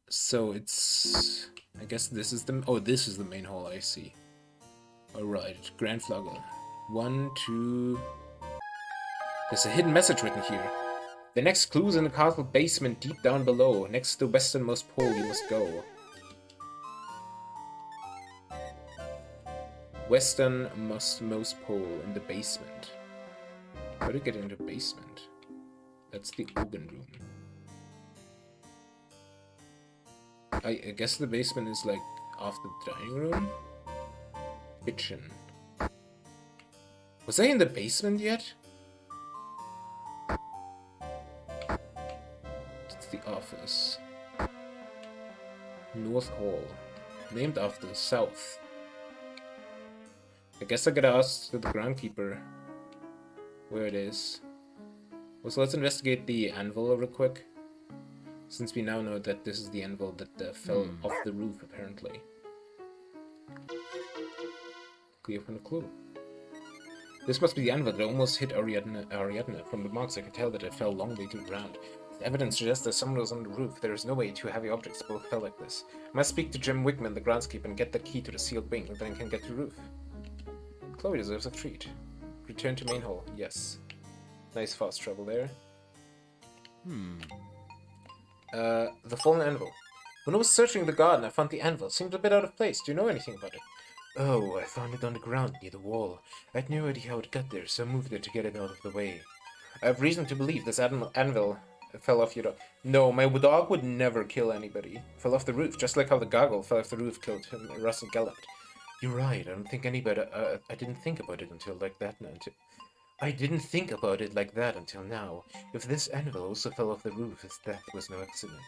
So it's... I guess this is the... Oh, this is the main hall, I see. Alright, Grand Flagger. 1, 2... There's a hidden message written here. The next clue is in the castle basement deep down below. Next to the westernmost pole you must go. Westernmost pole in the basement. How do you get into the basement? That's the organ room. I guess the basement is like after the dining room? Kitchen. Was I in the basement yet? It's the office. North Hall. Named after the south. I guess I gotta ask the groundkeeper where it is. Also, let's investigate the anvil real quick. Since we now know that this is the anvil that fell off the roof, apparently. Clear from the clue. This must be the anvil that almost hit Ariadne. From the marks, I can tell that it fell a long way to the ground. The evidence suggests that someone was on the roof. There is no way 2 heavy objects both fell like this. I must speak to Jim Wigman, the groundskeeper, and get the key to the sealed wing, then I can get to the roof. Chloe deserves a treat. Return to main hall. Yes. Nice fast travel there. The fallen anvil. When I was searching the garden, I found the anvil. Seemed a bit out of place. Do you know anything about it? Oh, I found it on the ground near the wall. I had no idea how it got there, so I moved it to get it out of the way. I have reason to believe this anvil fell off your dog. No, my dog would never kill anybody. Fell off the roof, just like how the gargoyle fell off the roof killed him, Russell Gallant. You're right. I don't think anybody. I didn't think about it until like that. I didn't think about it like that until now. If this anvil also fell off the roof, his death was no accident.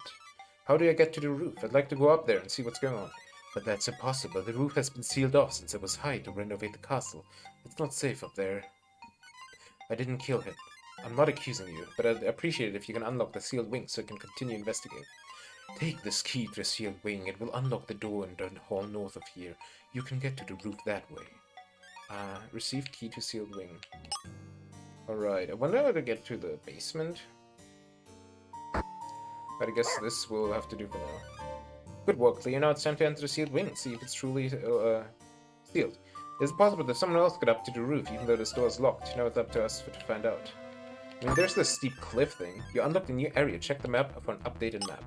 How do I get to the roof? I'd like to go up there and see what's going on. But that's impossible. The roof has been sealed off since I was hired to renovate the castle. It's not safe up there. I didn't kill him. I'm not accusing you, but I'd appreciate it if you can unlock the sealed wing so I can continue investigating. Take this key to the sealed wing. It will unlock the door in the hall north of here. You can get to the roof that way. Received key to sealed wing. Alright, I wonder how to get to the basement. But I guess this will have to do for now. Good work, Cleo. Now it's time to enter the sealed wing, see if it's truly sealed. Is it possible that someone else got up to the roof, even though this door is locked? Now it's up to us to find out. I mean, there's this steep cliff thing. You unlocked a new area. Check the map for an updated map.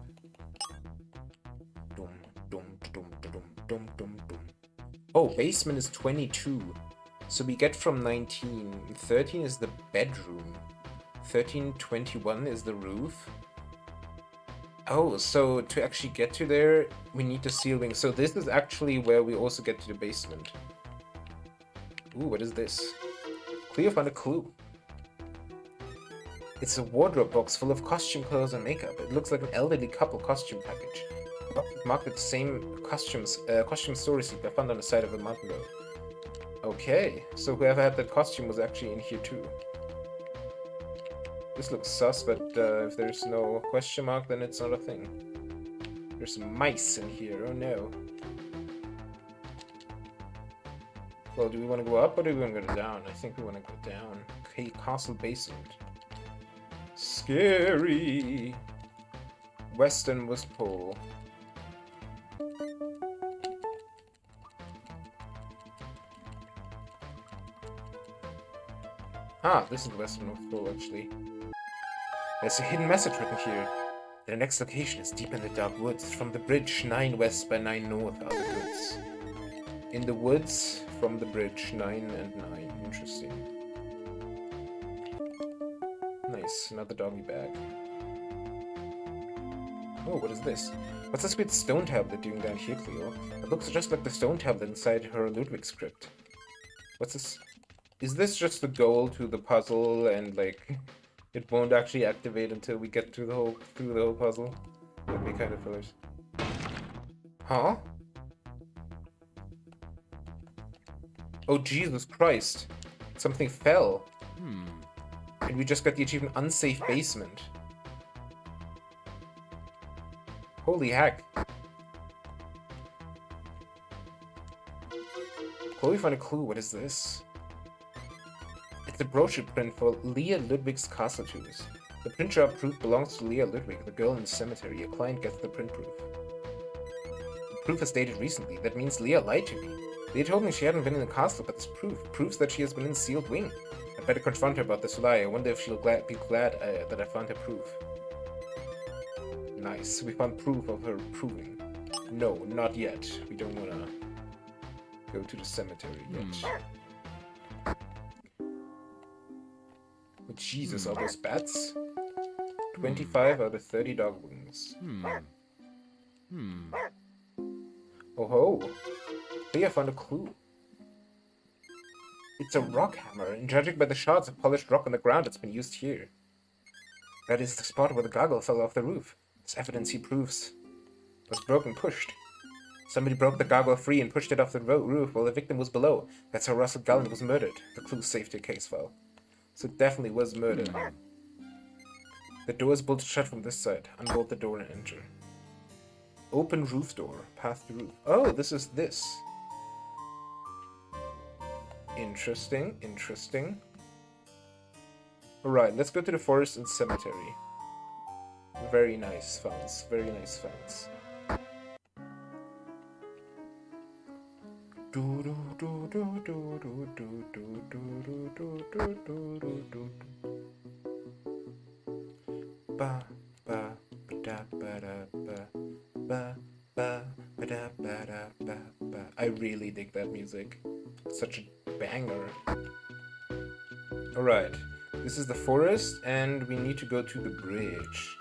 Dum, dum, dum, dum, dum, dum, dum. Oh, basement is 22. So we get from 19. 13 is the bedroom. 1321 is the roof. Oh, so to actually get to there, we need the seal wing. So this is actually where we also get to the basement. Ooh, what is this? Cleo found a clue. It's a wardrobe box full of costume clothes and makeup. It looks like an elderly couple costume package. The box is marked with the same costume store receipt I found on the side of a mountain road. Okay, so whoever had that costume was actually in here too. This looks sus, but if there's no question mark, then it's not a thing. There's some mice in here, oh no. Well, do we want to go up or do we want to go down? I think we want to go down. Okay, castle basement. Scary! Westernmost Pole. Ah, this is the Westernmost Pole, actually. There's a hidden message written here. Their next location is deep in the dark woods. From the bridge, 9 west by 9 north are the goods. In the woods, from the bridge, 9 and 9. Interesting. Nice, another doggy bag. Oh, what is this? What's this weird stone tablet doing down here, Cleo? It looks just like the stone tablet inside her Ludwig script. What's this? Is this just the goal to the puzzle and, like, it won't actually activate until we get through the whole puzzle? That'd be kind of fillers. Huh? Oh, Jesus Christ. Something fell. And we just got the achievement Unsafe Basement. Holy heck. Chloe found a clue. What is this? It's a brochure print for Leah Ludwig's castle tours. The print job proof belongs to Leah Ludwig, the girl in the cemetery. Your client gets the print proof. The proof is dated recently. That means Leah lied to me. Leah told me she hadn't been in the castle, but this proof proves that she has been in the sealed wing. I better confront her about this lie. I wonder if she'll be glad that I found her proof. Nice. We found proof of her proving. No, not yet. We don't want to go to the cemetery yet. But Jesus, all those bats? 25 out of 30 dog wings. Oh ho! Leah found a clue. It's a rock hammer, and judging by the shards of polished rock on the ground, it's been used here. That is the spot where the goggle fell off the roof. This evidence, he proves, was broken, pushed. Somebody broke the goggle free and pushed it off the roof while the victim was below. That's how Russell Gallant was murdered. The clue saved your case file. So it definitely was murder. The door is bolted shut from this side. Unbolt the door and enter. Open roof door. Path to roof. Oh, this is this. Interesting, interesting. Alright, let's go to the forest and cemetery. Very nice fans, very nice fans. Ba ba ba ba da ba ba ba ba da ba da ba ba. I really dig that music. Such a banger. Alright, this is the forest and we need to go to the bridge.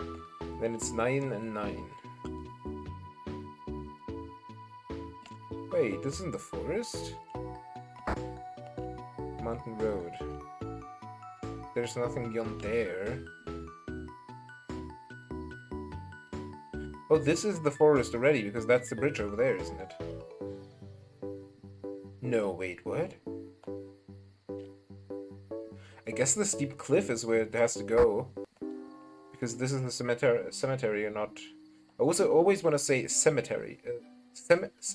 Then it's 9 and 9. Wait, this isn't the forest? Mountain Road. There's nothing beyond there. Oh, this is the forest already, because that's the bridge over there, isn't it? No, wait, what? I guess the steep cliff is where it has to go. Because this is the cemetery and not... I also always want to say cemetery.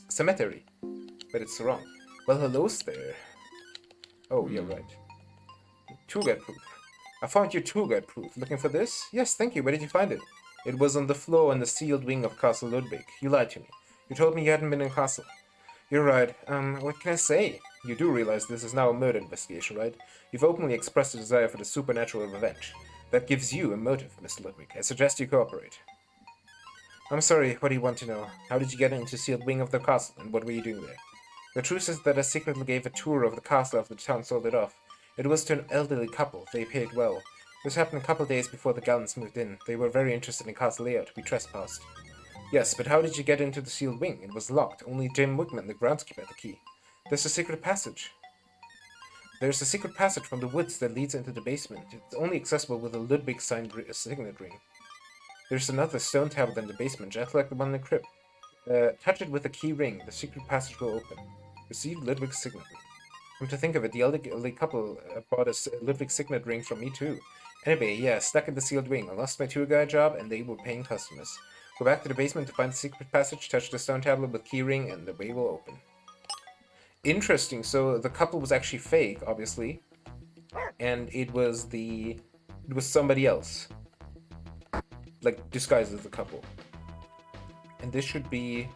Cemetery. But it's wrong. Well, hello's there. Oh, you're right. Tour guide proof. I found your tour guide proof. Looking for this? Yes, thank you. Where did you find it? It was on the floor in the sealed wing of Castle Ludwig. You lied to me. You told me you hadn't been in Castle. You're right. What can I say? You do realize this is now a murder investigation, right? You've openly expressed a desire for the supernatural revenge. That gives you a motive, Mr. Ludwig. I suggest you cooperate. I'm sorry, what do you want to know? How did you get into the sealed wing of the castle, and what were you doing there? The truth is that I secretly gave a tour of the castle after the town sold it off. It was to an elderly couple. They paid well. This happened a couple of days before the Gallants moved in. They were very interested in castle layout. We trespassed. Yes, but how did you get into the sealed wing? It was locked. Only Jim Wigman, the groundskeeper, had the key. There's a secret passage. There's a secret passage from the woods that leads into the basement. It's only accessible with a Ludwig signed signet ring. There's another stone tablet in the basement, just like the one in the crypt. Touch it with a key ring. The secret passage will open. Receive Ludwig's signet ring. Come to think of it, the elderly couple bought a Ludwig signet ring from me too. Anyway, yeah, stuck in the sealed wing. I lost my tour guide job, and they were paying customers. Go back to the basement to find the secret passage, touch the stone tablet with key ring, and the way will open. Interesting, so the couple was actually fake, obviously. And it was somebody else. Like, disguised as a couple. And this should be...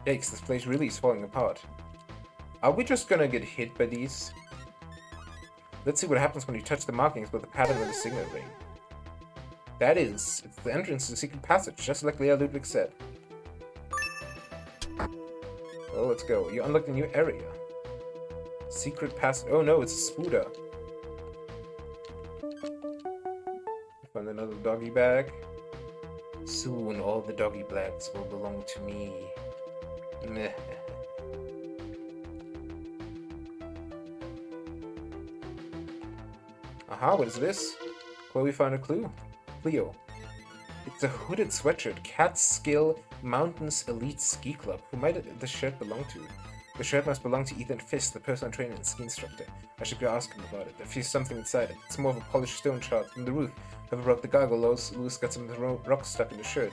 Yikes, this place really is falling apart. Are we just gonna get hit by these? Let's see what happens when you touch the markings with the pattern of the signet ring. It's the entrance to the secret passage, just like Lea Ludwig said. Oh, let's go. You unlocked a new area. Secret passage. Oh no, it's a Spuda. Find another doggy bag. Soon all the doggy bags will belong to me. Meh. Aha, what is this? Chloe found a clue. Cleo. It's a hooded sweatshirt. Catskill Mountains Elite Ski Club. Who might the shirt belong to? The shirt must belong to Ethan Fist, the personal trainer and ski instructor. I should go ask him about it. I feel something inside it. It's more of a polished stone shard from the roof. Whoever broke the gargle loose got some of the rocks stuck in the shirt.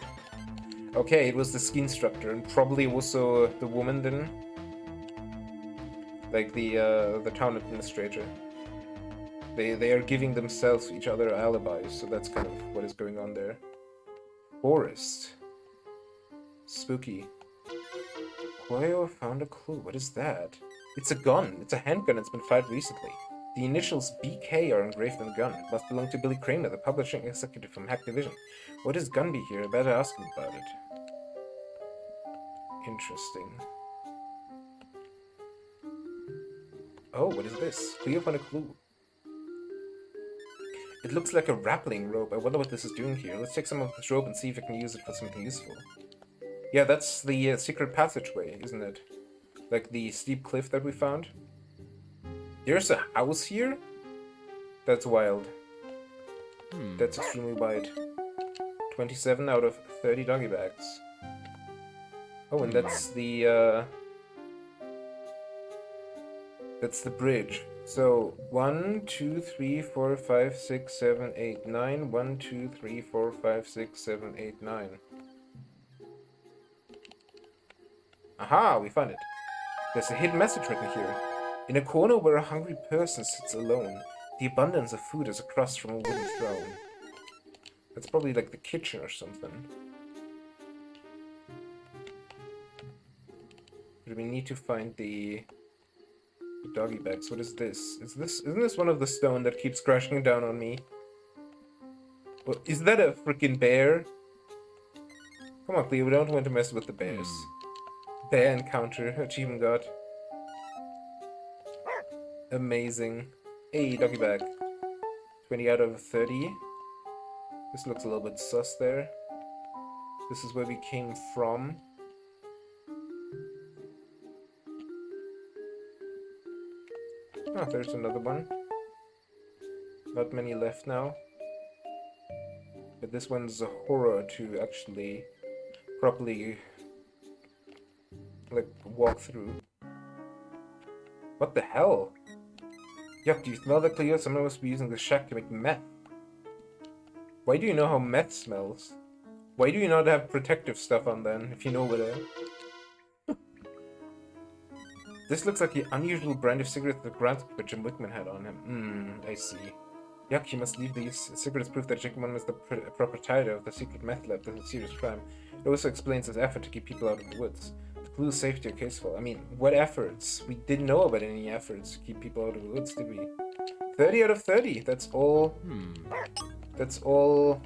Okay, it was the ski instructor, and probably also the woman then. Like the town administrator. They are giving themselves each other alibis, so that's kind of what is going on there. Forest. Spooky. Koyo found a clue. What is that? It's a gun. It's a handgun. It's been fired recently. The initials BK are engraved on the gun. It must belong to Billy Kramer, the publishing executive from Hacktivision. What does Gunby here? I better ask him about it. Interesting. Oh, what is this? Cleo found a clue. It looks like a rappelling rope. I wonder what this is doing here. Let's take some of this rope and see if I can use it for something useful. Yeah, that's the secret passageway, isn't it? Like the steep cliff that we found. There's a house here? That's wild. That's extremely wide. 27 out of 30 doggy bags. Oh, and that's the bridge. So 1, 2, 3, 4, 5, 6, 7, 8, 9. 1, 2, 3, 4, 5, 6, 7, 8, 9. Aha, we found it. There's a hidden message written here. In a corner where a hungry person sits alone, the abundance of food is across from a wooden throne. That's probably like the kitchen or something. But we need to find the doggy bags. What is this? Isn't this one of the stone that keeps crashing down on me? Well, is that a freaking bear? Come on, Cleo, we don't want to mess with the bears. Bear encounter, achievement got. Amazing. Hey, doggy bag. 20 out of 30. This looks a little bit sus there. This is where we came from. Oh, there's another one. Not many left now. But this one's a horror to actually properly like walk through. What the hell? Yuck, do you smell that, Cleo? Someone must be using the shack to make meth. Why do you know how meth smells? Why do you not have protective stuff on then, if you know what This looks like the unusual brand of cigarette that groundskeeper Jim Wickman had on him. I see. Yuck, you must leave these secrets proof that Jacobon is the proprietor of the secret meth lab. That's a serious crime. It also explains his effort to keep people out of the woods. The clue is safety or caseful. I mean, what efforts? We didn't know about any efforts to keep people out of the woods, did we? 30 out of 30. That's all. That's all.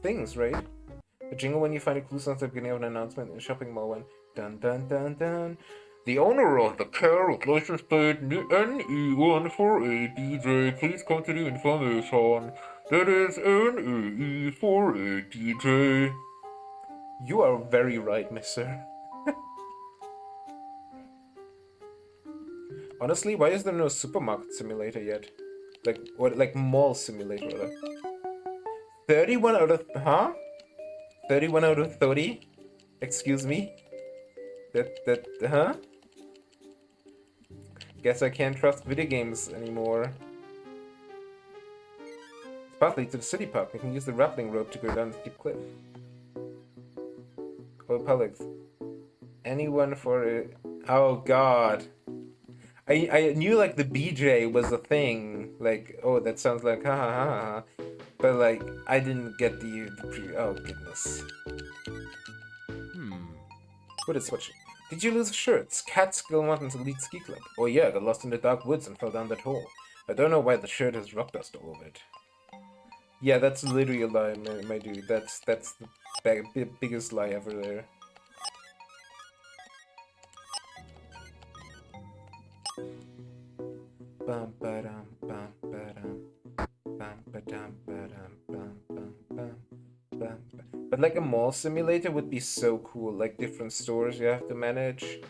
Things, right? A jingle when you find a clue sounds like the beginning of an announcement in a shopping mall when dun dun dun dun. The owner of the car with license plate NE148DJ, please come to the information. That is NE48DJ. You are very right, mister. Honestly, why is there no supermarket simulator yet? Like mall simulator, rather. 31 out of... Huh? 31 out of 30? Excuse me? Huh? Guess I can't trust video games anymore. It's path leads to the city park. We can use the rappelling rope to go down the steep cliff. Oh, Pelix. Anyone for it? Oh, God. I knew, like, the BJ was a thing. Like, oh, that sounds like ha ha ha ha. But, like, I didn't get the oh, goodness. What is switching? Did you lose a shirt? It's Catskill Mountains Elite Ski Club. Oh yeah, got lost in the dark woods and fell down that hole. I don't know why the shirt has rock dust all over it. Yeah, that's literally a lie, my dude. That's the biggest lie ever there. Bum ba-dum bum ba-dum bum ba-dum ba-dum bum bum bum bum. But like a mall simulator would be so cool, like different stores you have to manage.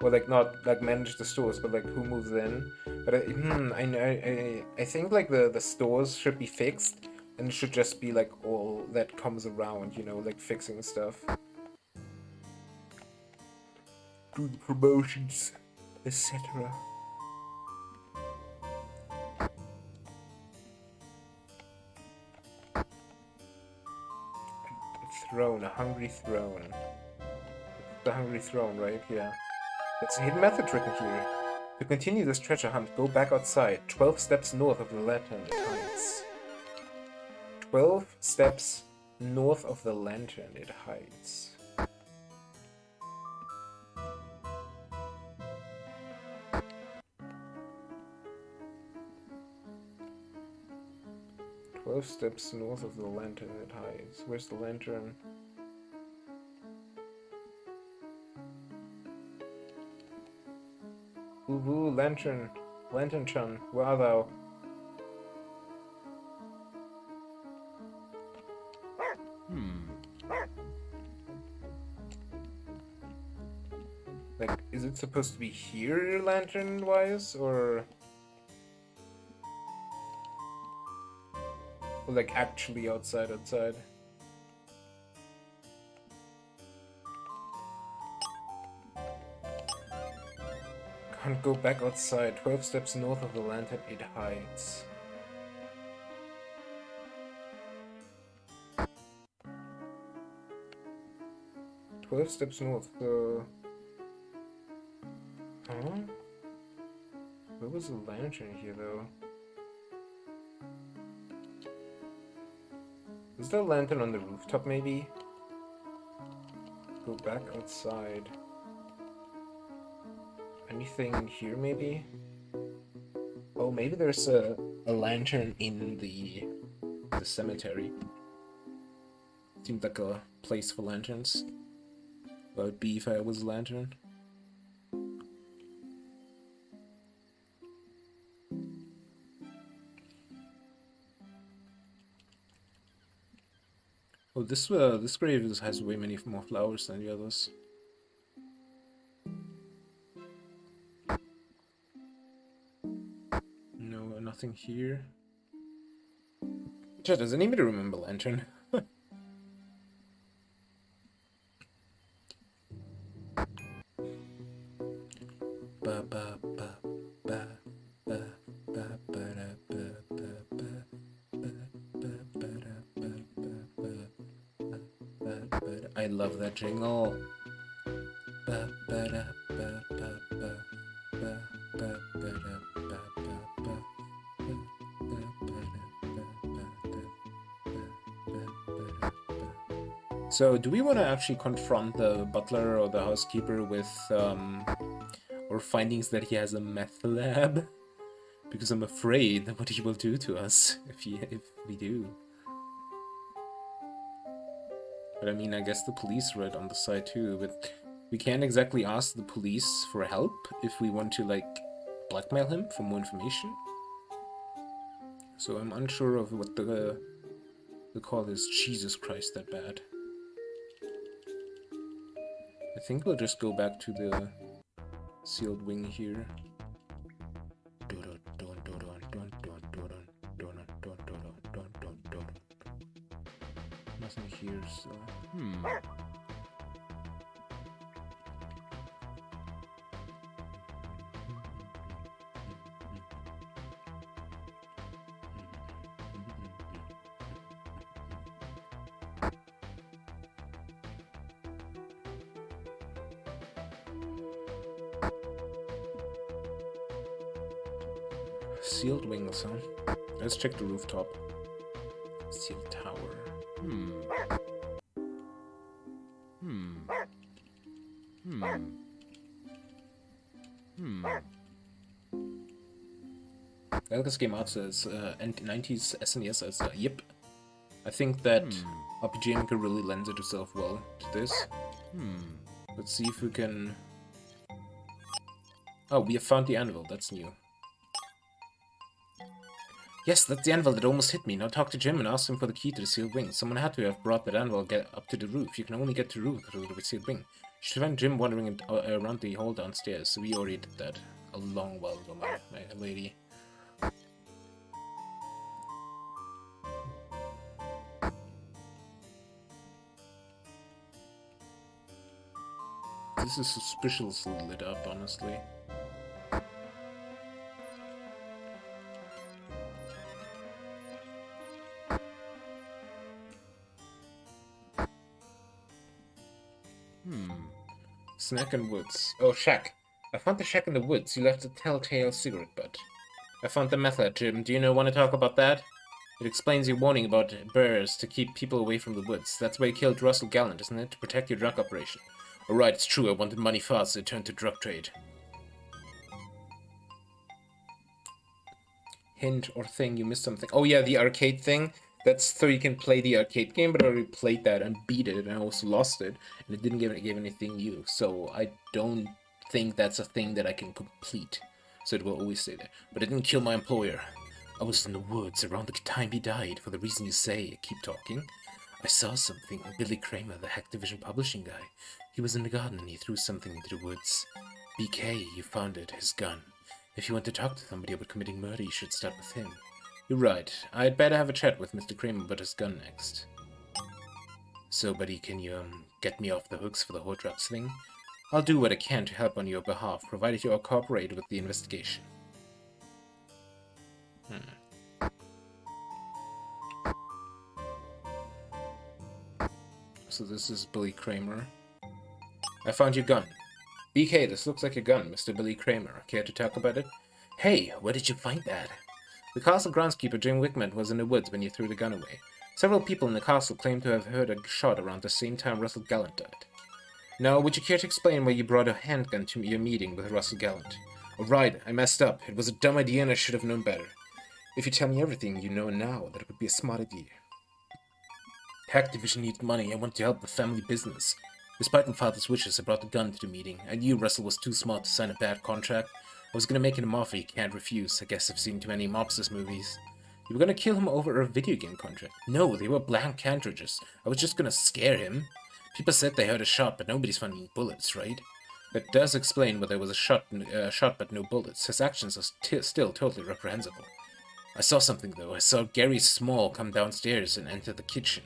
Well, like not like manage the stores, but like who moves in. But I think like the stores should be fixed, and it should just be like all that comes around, you know, like fixing stuff. Doing promotions, etc. Throne, a hungry throne. The hungry throne, right? Yeah. It's a hidden method written here. To continue this treasure hunt, go back outside, 12 steps north of the lantern it hides. 12 steps north of the lantern it hides. Steps north of the lantern it hides. Where's the lantern? Ooh, lantern. Lantern-chan, where are thou? Like, is it supposed to be here, lantern-wise, or like actually outside? Can't go back outside. 12 steps north of the lantern it hides. "12 steps north, so... Huh? Where was the lantern here, though? Is there a lantern on the rooftop, maybe? Go back outside. Anything here, maybe? Oh, maybe there's a lantern in the cemetery. Seems like a place for lanterns. Well, it'd be if I was a lantern. Oh, this grave has way many more flowers than the others. No, nothing here. Chat, does anybody remember lantern? I love that jingle. So, do we want to actually confront the butler or the housekeeper with our findings that he has a meth lab? Because I'm afraid what he will do to us if we do. But I mean, I guess the police are right on the side too, but we can't exactly ask the police for help if we want to, like, blackmail him for more information. So I'm unsure of what the call is. Jesus Christ, that bad. I think we'll just go back to the sealed wing here. Nothing here, so... Sealed wings, huh? Let's check the rooftop. Sealed tower. I like this game out says 90s SNES as yep. I think that RPG Maker really lends itself well to this. Let's see if we can... Oh, we have found the anvil, that's new. Yes, that's the anvil that almost hit me. Now talk to Jim and ask him for the key to the sealed wing. Someone had to have brought that anvil up to the roof. You can only get to the roof through the sealed wing. You should find Jim wandering around the hall downstairs. So we already did that a long while ago, my lady. This is suspiciously lit up, honestly. Snack and woods. Oh, shack. I found the shack in the woods. You left a telltale cigarette butt. I found the method, Jim. Do you want to talk about that? It explains your warning about bears to keep people away from the woods. That's why you killed Russell Gallant, isn't it? To protect your drug operation. Alright, it's true. I wanted money fast, so I turned to drug trade. Hint or thing, you missed something. Oh yeah, the arcade thing. That's so you can play the arcade game, but I already played that and beat it, and I also lost it, and it didn't give anything new. So I don't think that's a thing that I can complete. So it will always stay there. But I didn't kill my employer. I was in the woods around the time he died, for the reason you say. Keep talking. I saw something. Billy Kramer, the Hacktivision publishing guy. He was in the garden and he threw something into the woods. BK, you found it, his gun. If you want to talk to somebody about committing murder, you should start with him. You're right. I'd better have a chat with Mr. Kramer about his gun next. So, buddy, can you, get me off the hooks for the whole drugs thing? I'll do what I can to help on your behalf, provided you cooperate with the investigation. So this is Billy Kramer. I found your gun. BK, this looks like your gun, Mr. Billy Kramer. Care to talk about it? Hey, where did you find that? The castle groundskeeper, Jim Wickman, was in the woods when you threw the gun away. Several people in the castle claim to have heard a shot around the same time Russell Gallant died. Now, would you care to explain why you brought a handgun to your meeting with Russell Gallant? Alright, I messed up. It was a dumb idea and I should have known better. If you tell me everything you know now, that would be a smart idea. Hacktivision needs money. I want to help the family business. Despite my father's wishes, I brought the gun to the meeting. I knew Russell was too smart to sign a bad contract. I was gonna make him an offer he can't refuse. I guess I've seen too many mobsters movies. You were gonna kill him over a video game contract. No, they were blank cartridges. I was just gonna scare him. People said they heard a shot, but nobody's finding bullets, right? That does explain why there was a shot but no bullets. His actions are still totally reprehensible. I saw something though. I saw Gary Small come downstairs and enter the kitchen.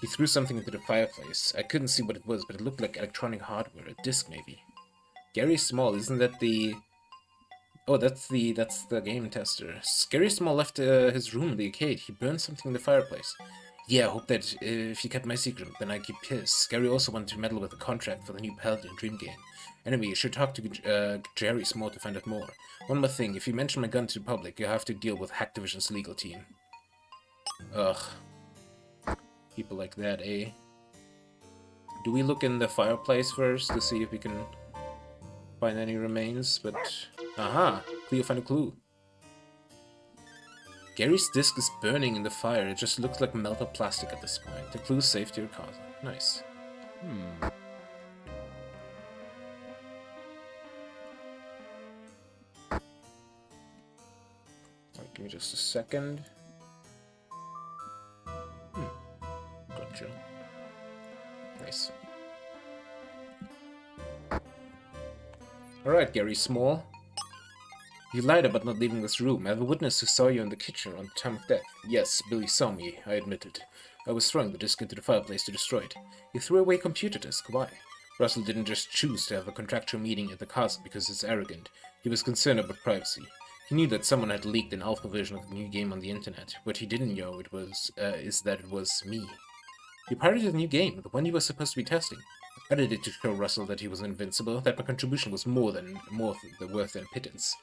He threw something into the fireplace. I couldn't see what it was, but it looked like electronic hardware, a disc maybe. Gary Small, isn't that the... Oh, that's the game tester. Gary Small left his room in the arcade. He burned something in the fireplace. Yeah, I hope that if you kept my secret, then I'd keep his. Gary also wanted to meddle with the contract for the new Paladin Dream game. Anyway, you should talk to Jerry Small to find out more. One more thing, if you mention my gun to the public, you have to deal with Hacktivision's legal team. Ugh. People like that, eh? Do we look in the fireplace first to see if we can find any remains? But aha, Cleo found a clue. Gary's disc is burning in the fire. It just looks like melted plastic at this point. The clue's safe to your casa. Nice. Right, give me just a second. Gotcha. Nice. Alright, Gary Small. You lied about not leaving this room. I have a witness who saw you in the kitchen on the time of death. Yes, Billy saw me, I admit it. I was throwing the disk into the fireplace to destroy it. You threw away a computer disk. Why? Russell didn't just choose to have a contractual meeting at the castle because it's arrogant. He was concerned about privacy. He knew that someone had leaked an alpha version of the new game on the internet. What he didn't know is that it was me. You pirated a new game, the one you were supposed to be testing. I did it to show Russell that he was invincible, that my contribution was more worth than pittance.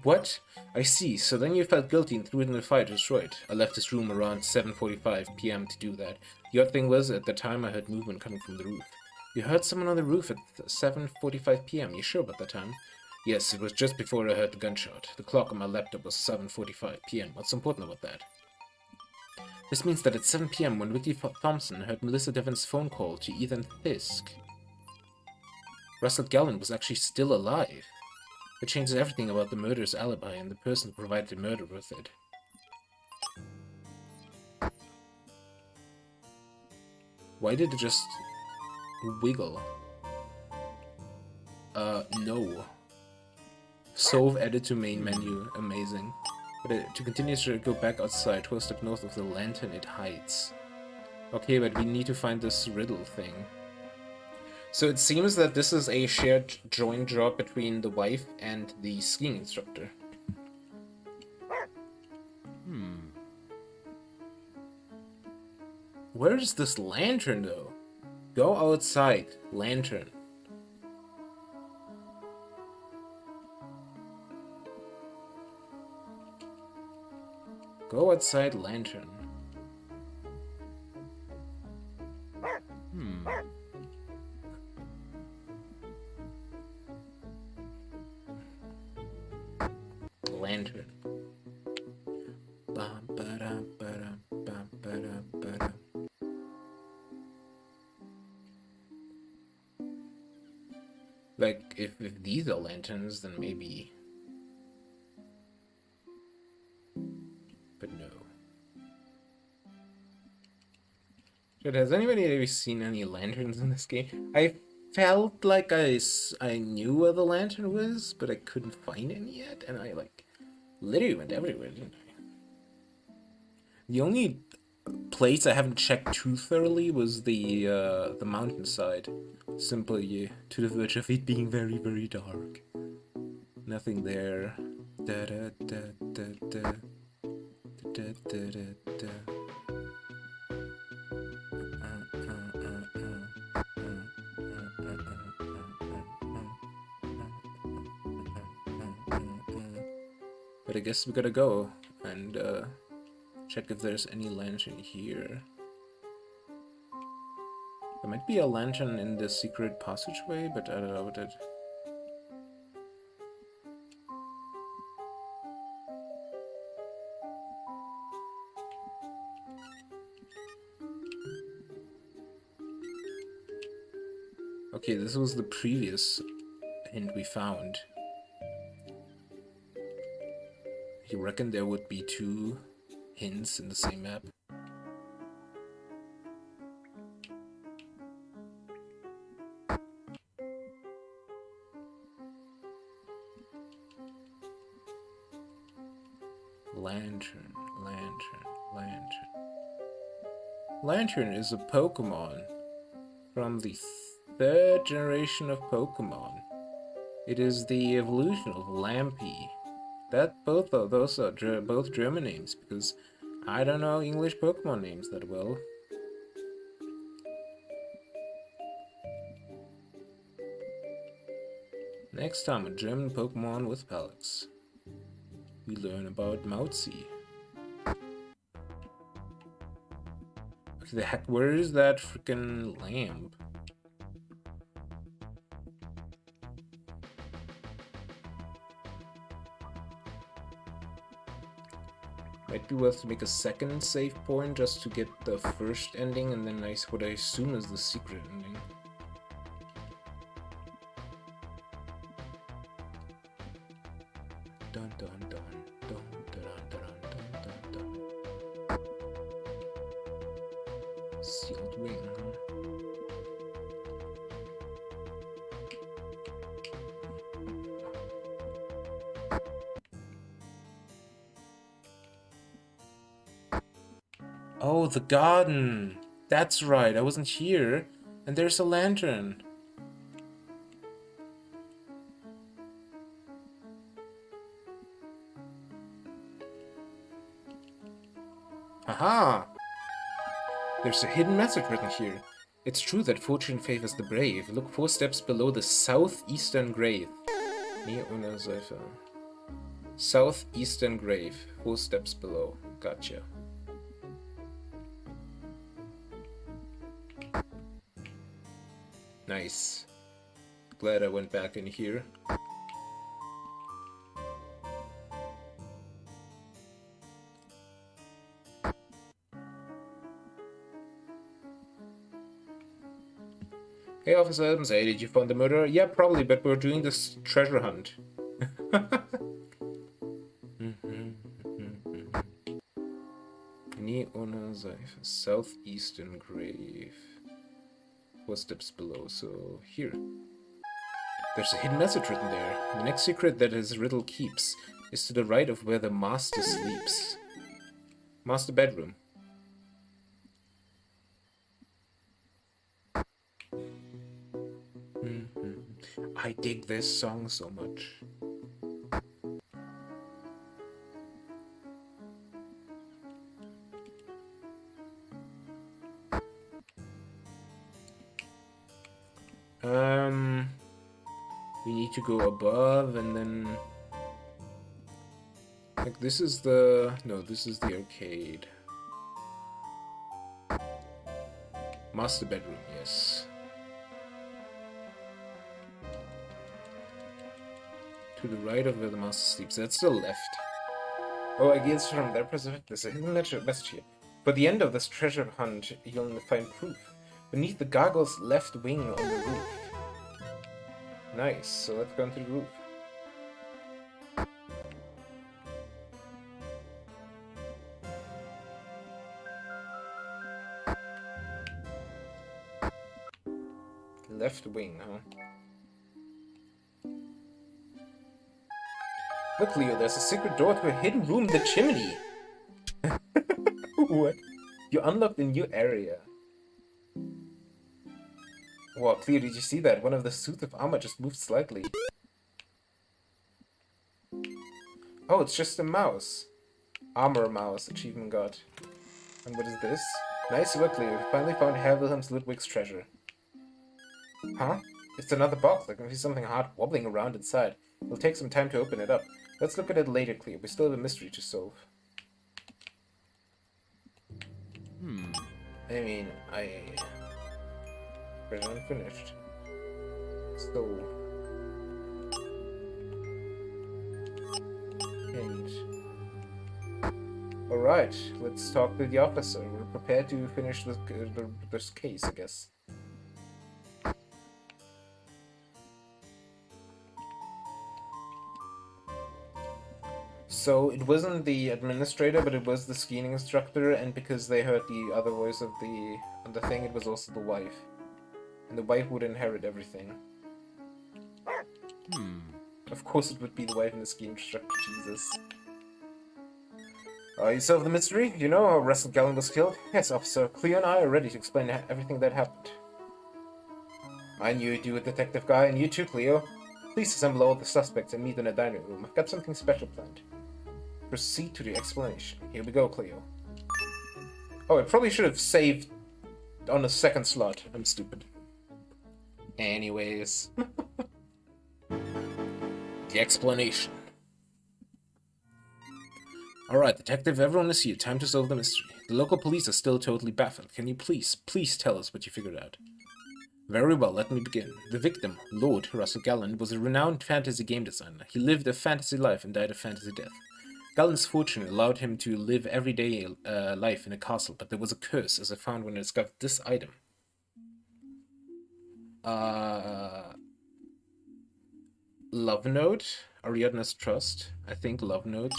What? I see, so then you felt guilty and threw it in the fire to destroy it. I left this room around 7:45 p.m. to do that. The odd thing was, at the time I heard movement coming from the roof. You heard someone on the roof at 7:45 p.m., you sure about that time? Yes, it was just before I heard the gunshot. The clock on my laptop was 7:45 p.m. What's important about that? This means that at 7 p.m. when Whitley Thompson heard Melissa Devon's phone call to Ethan Fisk, Russell Gallen was actually still alive. It changes everything about the murderer's alibi and the person who provided the murder with it. Why did it just wiggle? No. Solve added to main menu. Amazing. But to continue to go back outside, 12 steps north of the lantern it hides. Okay, but we need to find this riddle thing. So it seems that this is a shared joint job between the wife and the skiing instructor. Where is this lantern, though? Go outside. Lantern. Go outside, lantern. Lantern. Like, if these are lanterns, then maybe... But no. Shit, has anybody ever seen any lanterns in this game? I felt like I knew where the lantern was, but I couldn't find any yet, and I, like, literally went everywhere, didn't I? The only place I haven't checked too thoroughly was the mountainside, simply to the verge of it being very, very dark. Nothing there. Da da da da da da da da da. But I guess we gotta go and check if there's any lantern here. There might be a lantern in the secret passageway, but I don't know what it. Okay, this was the previous hint we found. You reckon there would be two hints in the same map? Lantern, lantern, lantern. Lantern is a Pokemon from the third generation of Pokemon. It is the evolution of Lampy. That both of those are both German names, because I don't know English Pokemon names that well. Next time, a German Pokemon with Palix. We learn about Mauzi. Okay, The heck, where is that freaking lamp? Might be worth to make a second save point just to get the first ending, and then what I assume is the secret ending. Dun dun dun dun dun dun dun dun dun. Sealed wing. Oh, the garden! That's right, I wasn't here. And there's a lantern. Aha! There's a hidden message written here. It's true that fortune favors the brave. Look 4 steps below the southeastern grave. Southeastern grave. 4 steps below. Gotcha. Nice. Glad I went back in here. Hey, Officer Adams, hey, did you find the murderer? Yeah, probably, but we're doing this treasure hunt. Southeastern grave. 4 steps below, so here. There's a hidden message written there. The next secret that his riddle keeps is to the right of where the master sleeps. Master bedroom. I dig this song so much. We need to go above and then... Like, this is the... No, this is the arcade. Master bedroom, yes. To the right of where the master sleeps. That's the left. Oh, I guess from their perspective, there's a hidden message here. For the end of this treasure hunt, you'll find proof. Beneath the gargoyle's left wing on the roof. Nice, so let's go into the roof. Left wing, huh? Look, Leo, there's a secret door to a hidden room in the chimney! What? You unlocked a new area. Wow, Cleo, did you see that? One of the suits of armor just moved slightly. Oh, it's just a mouse. Armor mouse, achievement got. And what is this? Nice work, Cleo. We finally found Herr Wilhelm Ludwig's treasure. Huh? It's another box. I can see something hard wobbling around inside. It'll take some time to open it up. Let's look at it later, Cleo. We still have a mystery to solve. I mean, We're unfinished. So... And... Alright, let's talk to the officer. We're prepared to finish this case, I guess. So it wasn't the administrator, but it was the skiing instructor, and because they heard the other voice of the thing, it was also the wife. And the wife would inherit everything. Of course it would be the wife and the skiing instructor, Jesus. You solved the mystery? You know how Russell Gallen was killed? Yes, officer. Cleo and I are ready to explain everything that happened. I knew you'd do it, detective guy, and you too, Cleo. Please assemble all the suspects and meet in a dining room. I've got something special planned. Proceed to the explanation. Here we go, Cleo. Oh, I probably should have saved on the second slot. I'm stupid. Anyways. The explanation. Alright, detective, everyone is here. Time to solve the mystery. The local police are still totally baffled. Can you please tell us what you figured out? Very well, let me begin. The victim, Lord Russell Gallant, was a renowned fantasy game designer. He lived a fantasy life and died a fantasy death. Gallant's fortune allowed him to live everyday life in a castle, but there was a curse, as I found when I discovered this item. Love Note? Ariadne's Trust? I think Love Note.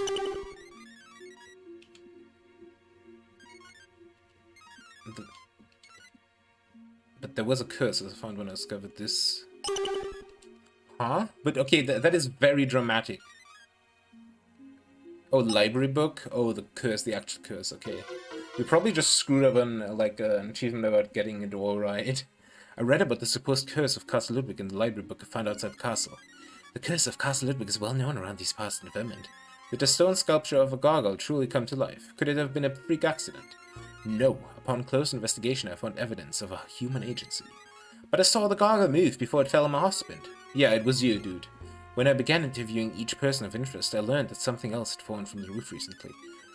But there was a curse, as I found when I discovered this. Huh? But okay, that is very dramatic. Oh, library book? Oh, the curse, the actual curse, okay. We probably just screwed up on, like, an achievement about getting it all right. I read about the supposed curse of Castle Ludwig in the library book I found outside the castle. The curse of Castle Ludwig is well known around these parts in Vermont. Did the stone sculpture of a gargoyle truly come to life? Could it have been a freak accident? No. Upon close investigation, I found evidence of a human agency. But I saw the gargoyle move before it fell on my husband. Yeah, it was you, dude. When I began interviewing each person of interest, I learned that something else had fallen from the roof recently.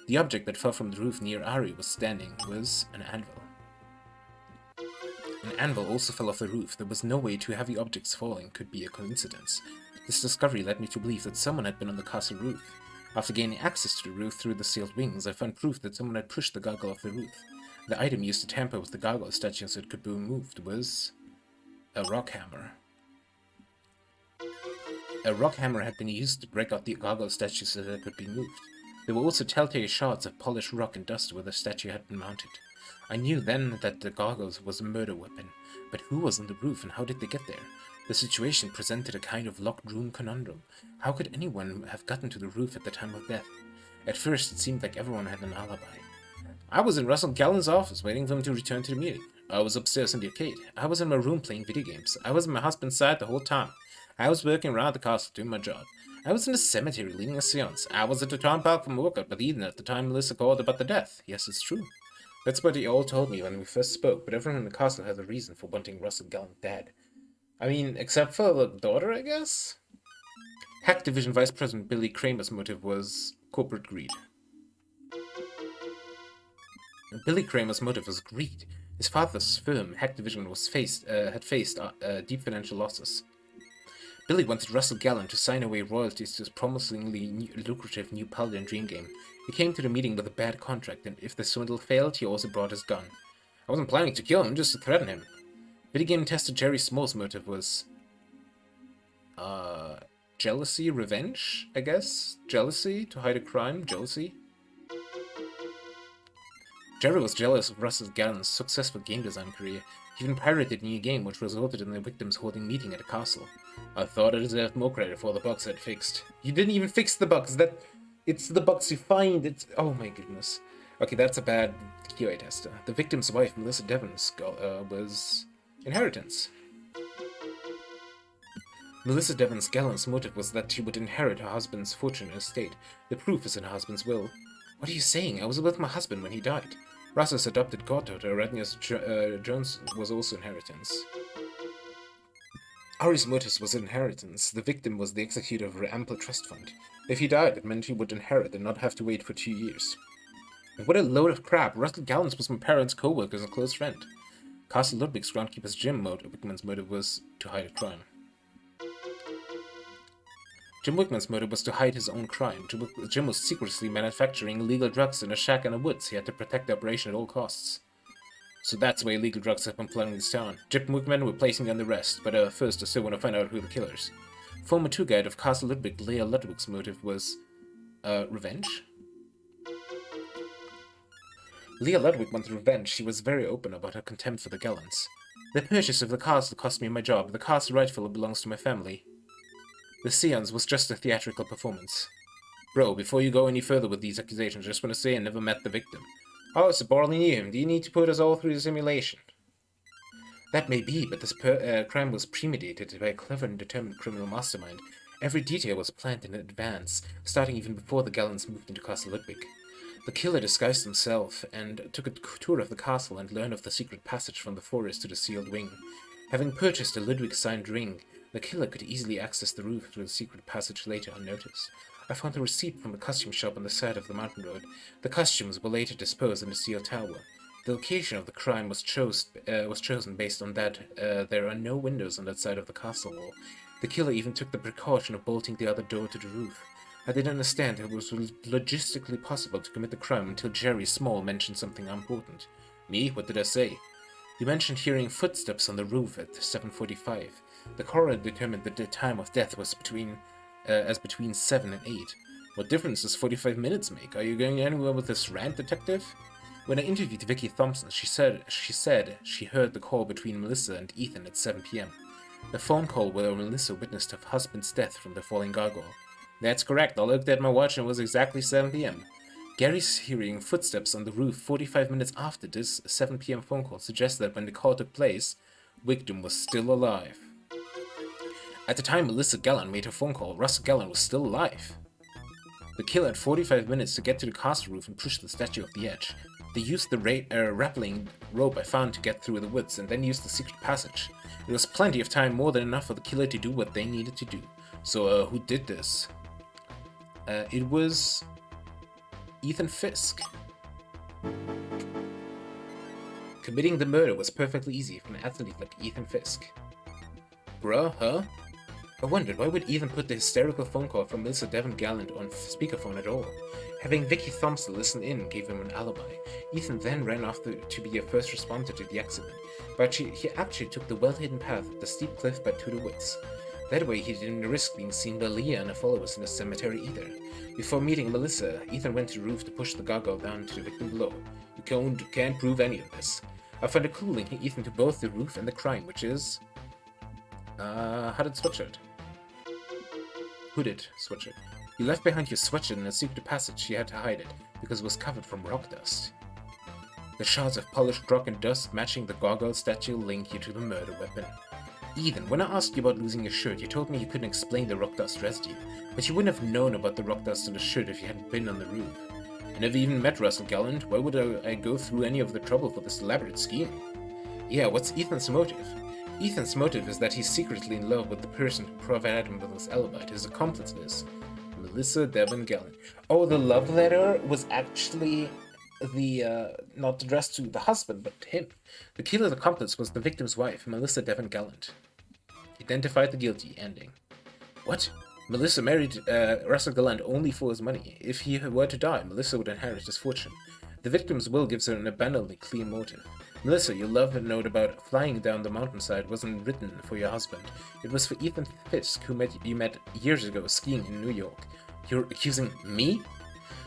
The object that fell from the roof near Ari was standing was an anvil. An anvil also fell off the roof. There was no way two heavy objects falling could be a coincidence. This discovery led me to believe that someone had been on the castle roof. After gaining access to the roof through the sealed wings, I found proof that someone had pushed the gargoyle off the roof. The item used to tamper with the gargoyle statue so it could be removed was a rock hammer. A rock hammer had been used to break out the gargoyle statue so that it could be moved. There were also telltale shards of polished rock and dust where the statue had been mounted. I knew then that the gargoyle was a murder weapon, but who was on the roof and how did they get there? The situation presented a kind of locked room conundrum. How could anyone have gotten to the roof at the time of death? At first, it seemed like everyone had an alibi. I was in Russell Gallant's office waiting for him to return to the meeting. I was upstairs in the arcade. I was in my room playing video games. I was at my husband's side the whole time. I was working around the castle doing my job. I was in the cemetery leading a seance. I was at the town park from workout with Eden at the time Melissa called about the death. Yes, it's true. That's what he all told me when we first spoke, but everyone in the castle has a reason for wanting Russell Gallant dead. I mean, except for the daughter, I guess? Hack Division Vice President Billy Kramer's motive was corporate greed. Billy Kramer's motive was greed. His father's firm, Hack Division, had faced deep financial losses. Billy wanted Russell Gallant to sign away royalties to his promisingly lucrative new Paladin Dream game. He came to the meeting with a bad contract, and if the swindle failed, he also brought his gun. I wasn't planning to kill him, just to threaten him. Video game tester Jerry Small's motive was... jealousy? Revenge, I guess? Jealousy? To hide a crime? Jealousy? Jerry was jealous of Russell Gallant's successful game design career. He even pirated a new game, which resulted in the victims holding a meeting at a castle. I thought I deserved more credit for the bugs I'd fixed. You didn't even fix the bugs, it's the bugs you find, oh my goodness. Okay, that's a bad QA tester. The victim's wife, Melissa Devon's, was... inheritance. Melissa Devon's Gallant's motive was that she would inherit her husband's fortune and estate. The proof is in her husband's will. What are you saying? I was with my husband when he died. Russell's adopted goddaughter, Radnius Jones, was also inheritance. Ari's motive was inheritance. The victim was the executor of her ample trust fund. If he died, it meant he would inherit and not have to wait for 2 years. What a load of crap. Russell Gallant was my parents' co-workers and close friend. Castle Ludwig's groundkeeper's Jim Wickman's motive was to hide a crime. Jim Wickman's motive was to hide his own crime. Jim was secretly manufacturing illegal drugs in a shack in the woods. He had to protect the operation at all costs. So that's why illegal drugs have been flooding this town. Jim Wickman will place me on the rest, but first I still want to find out who the killers. Former tour guide of Castle Ludwig, Leah Ludwig's motive was... revenge? Leah Ludwig wanted revenge. She was very open about her contempt for the Gallants. The purchase of the castle cost me my job. The castle rightfully belongs to my family. The seance was just a theatrical performance. Bro, before you go any further with these accusations, I just want to say I never met the victim. Oh, so barely knew him. Do you need to put us all through the simulation? That may be, but this crime was premeditated by a clever and determined criminal mastermind. Every detail was planned in advance, starting even before the Gallants moved into Castle Ludwig. The killer disguised himself and took a tour of the castle and learned of the secret passage from the forest to the sealed wing. Having purchased a Ludwig signed ring, the killer could easily access the roof through the secret passage later unnoticed. I found a receipt from the costume shop on the side of the mountain road. The costumes were later disposed in the steel tower. The location of the crime was chosen based on that there are no windows on that side of the castle wall. The killer even took the precaution of bolting the other door to the roof. I didn't understand how it was logistically possible to commit the crime until Jerry Small mentioned something important. Me? What did I say? You mentioned hearing footsteps on the roof at 7:45. The coroner determined that the time of death was between 7 and 8. What difference does 45 minutes make? Are you going anywhere with this rant, detective? When I interviewed Vicky Thompson, she said she heard the call between Melissa and Ethan at 7 p.m. A phone call where Melissa witnessed her husband's death from the falling gargoyle. That's correct. I looked at my watch and it was exactly 7 p.m. Gary's hearing footsteps on the roof 45 minutes after this 7 p.m. phone call suggests that when the call took place, victim was still alive. At the time Melissa Gallant made her phone call, Russell Gallant was still alive. The killer had 45 minutes to get to the castle roof and push the statue off the edge. They used the rappelling rope I found to get through the woods, and then used the secret passage. It was plenty of time, more than enough for the killer to do what they needed to do. So, who did this? It was Ethan Fisk. Committing the murder was perfectly easy for an athlete like Ethan Fisk. Bruh, huh? I wondered, why would Ethan put the hysterical phone call from Melissa Devon Gallant on speakerphone at all? Having Vicky Thompson listen in gave him an alibi. Ethan then ran off to be a first responder to the accident, but he actually took the well-hidden path up the steep cliff back to the woods. That way he didn't risk being seen by Leah and her followers in the cemetery either. Before meeting Melissa, Ethan went to the roof to push the gargoyle down to the victim below. You can't prove any of this. I find a clue linking Ethan to both the roof and the crime, which is... hooded sweatshirt. Hooded sweatshirt. You left behind your sweatshirt in a secret passage. You had to hide it, because it was covered from rock dust. The shards of polished rock and dust matching the gargoyle statue link you to the murder weapon. Ethan, when I asked you about losing your shirt, you told me you couldn't explain the rock dust residue, but you wouldn't have known about the rock dust on the shirt if you hadn't been on the roof. I never even met Russell Gallant. Why would I go through any of the trouble for this elaborate scheme? Yeah, what's Ethan's motive? Ethan's motive is that he's secretly in love with the person who provided him with his alibi. His accomplice is Melissa Devon Gallant. Oh, the love letter was actually not addressed to the husband, but to him. The killer's accomplice was the victim's wife, Melissa Devon Gallant. Identified the guilty. Ending. What? Melissa married Russell Gallant only for his money. If he were to die, Melissa would inherit his fortune. The victim's will gives her an abundantly clear motive. Melissa, your love note about flying down the mountainside wasn't written for your husband. It was for Ethan Fisk, who you met years ago skiing in New York. You're accusing me?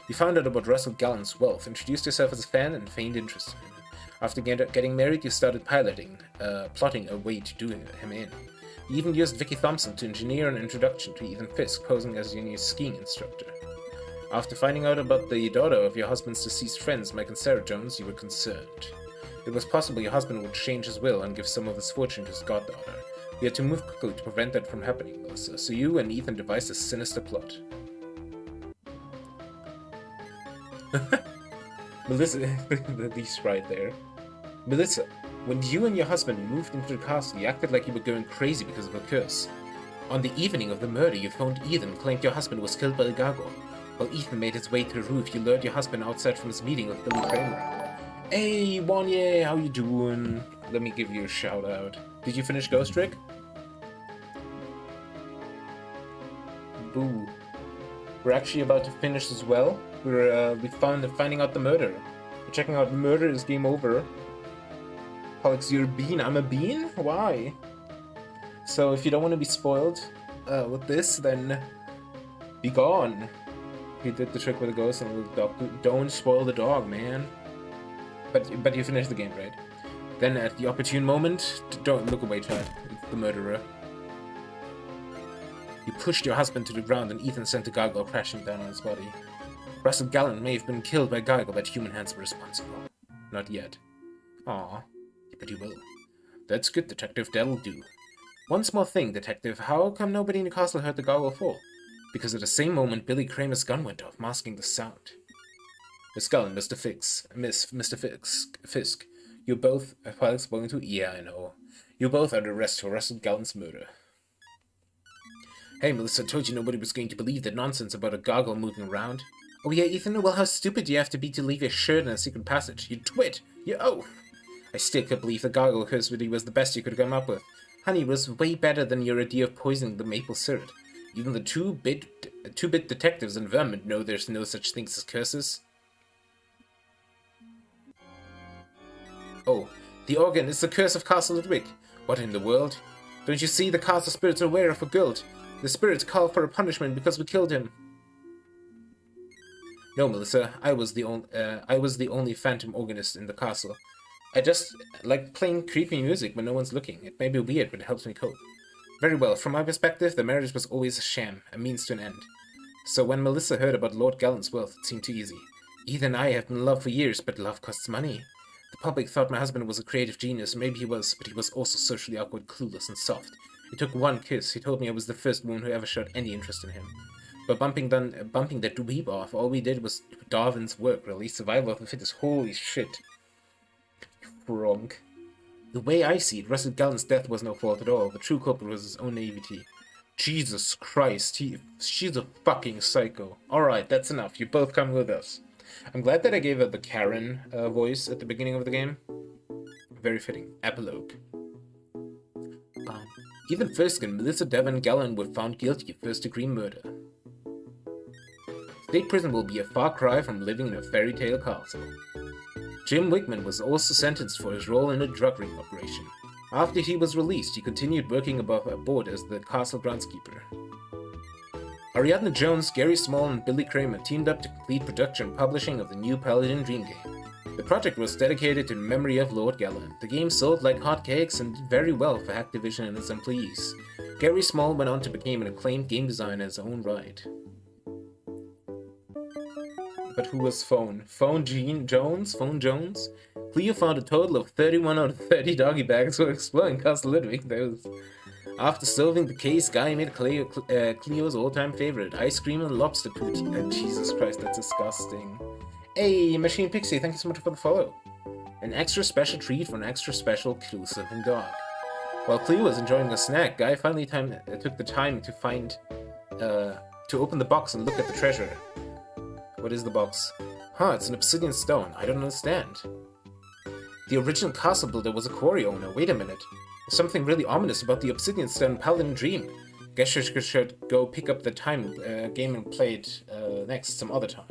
You found out about Russell Gallant's wealth, introduced yourself as a fan, and feigned interest in him. After getting married, you started plotting a way to do him in. You even used Vicky Thompson to engineer an introduction to Ethan Fisk, posing as your new skiing instructor. After finding out about the daughter of your husband's deceased friends, Mike and Sarah Jones, you were concerned. It was possible your husband would change his will and give some of his fortune to his goddaughter. We had to move quickly to prevent that from happening, Melissa, so you and Ethan devised a sinister plot. Melissa, these right there. Melissa, when you and your husband moved into the castle, you acted like you were going crazy because of a curse. On the evening of the murder, you phoned Ethan and claimed your husband was killed by the gargoyle. While Ethan made his way to the roof, you lured your husband outside from his meeting with Billy Kramer. Hey, Wanye, how you doing? Let me give you a shout out. Did you finish Ghost Trick? Boo. We're actually about to finish as well. We're finding out the murder. We're checking out Murder is Game Over. Alex, you're a bean. I'm a bean? Why? So if you don't want to be spoiled with this, then be gone. He did the trick with the ghost and the dog. Don't spoil the dog, man. But you finished the game, right? Then at the opportune moment, don't look away, Chad. It's the murderer. You pushed your husband to the ground and Ethan sent the gargoyle crashing down on his body. Russell Gallant may have been killed by gargoyle, but human hands were responsible. Not yet. Aw. But you will. That's good, Detective. That'll do. One small thing, Detective. How come nobody in the castle heard the gargoyle fall? Because at the same moment, Billy Kramer's gun went off, masking the sound. Miss Gallant, Mr. Fisk, you're both, while explaining to, yeah, I know. You're both under arrest for Russell Gallant's murder. Hey, Melissa, I told you nobody was going to believe that nonsense about a gargoyle moving around. Oh yeah, Ethan, well how stupid do you have to be to leave your shirt in a secret passage? You twit! You oaf! I still can't believe the gargoyle curse really was the best you could come up with. Honey, it was way better than your idea of poisoning the maple syrup. Even the two-bit detectives and vermin know there's no such things as curses. Oh, the organ is the curse of Castle Ludwig. What in the world? Don't you see the castle spirits are aware of our guilt? The spirits call for a punishment because we killed him. No, Melissa, I was the only phantom organist in the castle. I just like playing creepy music when no one's looking. It may be weird, but it helps me cope. Very well, from my perspective, the marriage was always a sham, a means to an end. So when Melissa heard about Lord Gallant's wealth, it seemed too easy. Ethan and I have been in love for years, but love costs money. The public thought my husband was a creative genius, maybe he was, but he was also socially awkward, clueless, and soft. It took one kiss. He told me I was the first woman who ever showed any interest in him. But bumping that dweeb off, all we did was Darwin's work, really. Survival of the fittest. Holy shit. Frog. The way I see it, Russell Gallant's death was no fault at all. The true culprit was his own naivety. Jesus Christ, she's a fucking psycho. Alright, that's enough. You both come with us. I'm glad that I gave her the Karen voice at the beginning of the game. Very fitting. Epilogue. Ethan Fisk, Melissa Devon Gallant were found guilty of first-degree murder. State prison will be a far cry from living in a fairy tale castle. Jim Wickman was also sentenced for his role in a drug ring operation. After he was released, he continued working above board as the castle groundskeeper. Ariadne Jones, Gary Small, and Billy Kramer teamed up to complete production and publishing of the new Paladin Dream game. The project was dedicated to the memory of Lord Gallant. The game sold like hotcakes and did very well for Activision and its employees. Gary Small went on to become an acclaimed game designer in his own right. But who was Phone? Phone Jones? Phone Jones? Cleo found a total of 31 out of 30 doggy bags for exploring Castle Ludwig. After solving the case, Guy made Cleo's all-time favorite, ice cream and lobster pooty. Jesus Christ, that's disgusting. Hey, Machine Pixie, thank you so much for the follow. An extra special treat for an extra special Cleo-serving dog. While Cleo was enjoying a snack, Guy finally took the time to open the box and look at the treasure. What is the box? Huh, it's an obsidian stone. I don't understand. The original castle builder was a quarry owner. Wait a minute. There's something really ominous about the obsidian stone Paladin Dream. Guess you should go pick up the game and play it next some other time.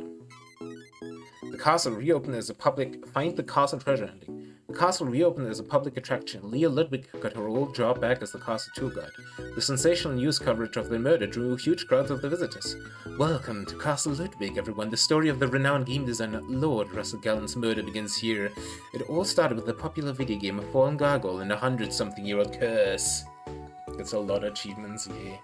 The castle reopened as a public... Find the castle treasure hunting. The castle reopened as a public attraction. Leah Ludwig got her old job back as the castle tour guide. The sensational news coverage of the murder drew huge crowds of the visitors. Welcome to Castle Ludwig, everyone. The story of the renowned game designer Lord Russell Gallant's murder begins here. It all started with the popular video game A Fallen Gargoyle and a 100-something-year-old curse. That's a lot of achievements, yeah.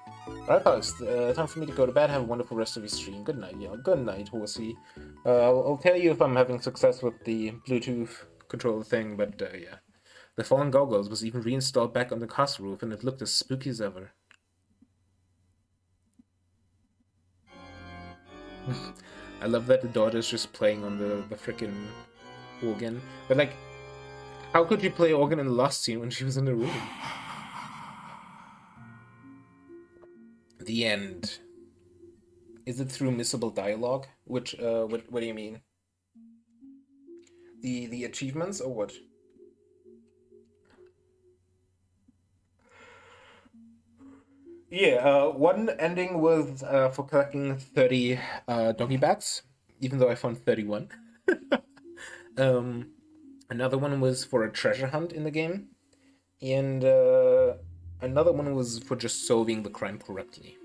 Alright, folks, time for me to go to bed. Have a wonderful rest of your stream. Good night, y'all. Good night, horsey. I'll tell you if I'm having success with the Bluetooth controller thing, but yeah. The Fallen Gargoyles was even reinstalled back on the castle roof, and it looked as spooky as ever. I love that the daughter's just playing on the frickin' organ. But like, how could you play organ in the last scene when she was in the room? The end. Is it through missable dialogue? Which, what do you mean? The achievements or what? Yeah, one ending was for collecting 30 doggy bags, even though I found 31. Another one was for a treasure hunt in the game, and another one was for just solving the crime correctly.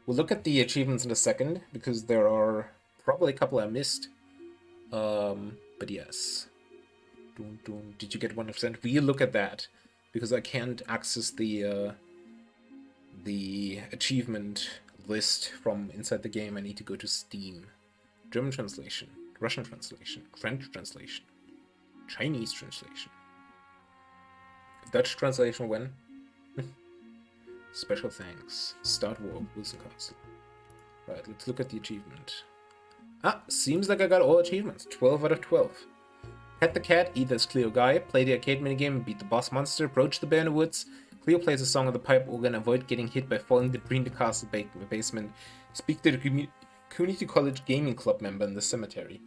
We'll look at the achievements in a second, because there are probably a couple I missed. But yes. Did you get 100%? We'll look at that, because I can't access the achievement list from inside the game. I need to go to Steam. German translation, Russian translation, French translation, Chinese translation. Dutch translation when? Special thanks. Start war, Wilson Castle. Right, let's look at the achievement. Ah, seems like I got all achievements. 12 out of 12. Pet the cat, eat this Cleo guy, play the arcade minigame, beat the boss monster, approach the bear in the woods, Cleo plays a song on the pipe organ, avoid getting hit by falling debris in the castle basement, speak to the community college gaming club member in the cemetery,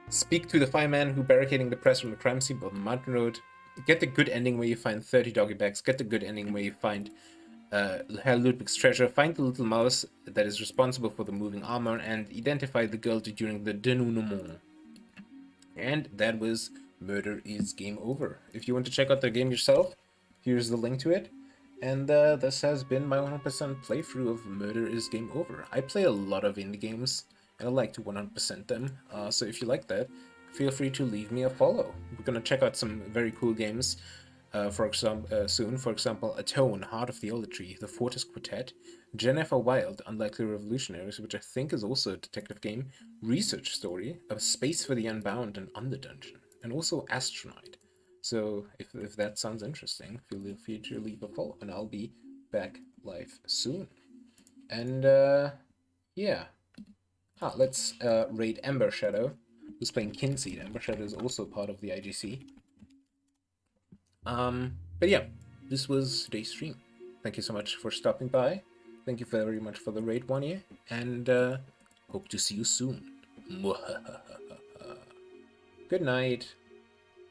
speak to the fireman who barricading the press from the crime scene on the mountain road, get the good ending where you find 30 doggy bags, get the good ending where you find Herr Ludwig's treasure, find the little mouse that is responsible for the moving armor, and identify the girl during the denouement. And that was Murder is Game Over. If you want to check out the game yourself, here's the link to it. And this has been my 100% playthrough of Murder is Game Over. I play a lot of indie games, and I like to 100% them. So if you like that, feel free to leave me a follow. We're gonna check out some very cool games soon. For example, Atone, Heart of the Elder Tree, The Fortis Quartet, Jennifer Wild, Unlikely Revolutionaries, which I think is also a detective game, Research Story, A Space for the Unbound, and Underdungeon, and also Astronaut. So if that sounds interesting, feel free to leave a follow, and I'll be back live soon. And yeah. Let's raid Ember Shadow, who's playing Kinseed. Ember Shadow is also part of the IGC. But yeah, this was today's stream. Thank you so much for stopping by. Thank you very much for the raid, one year, and hope to see you soon. Good night.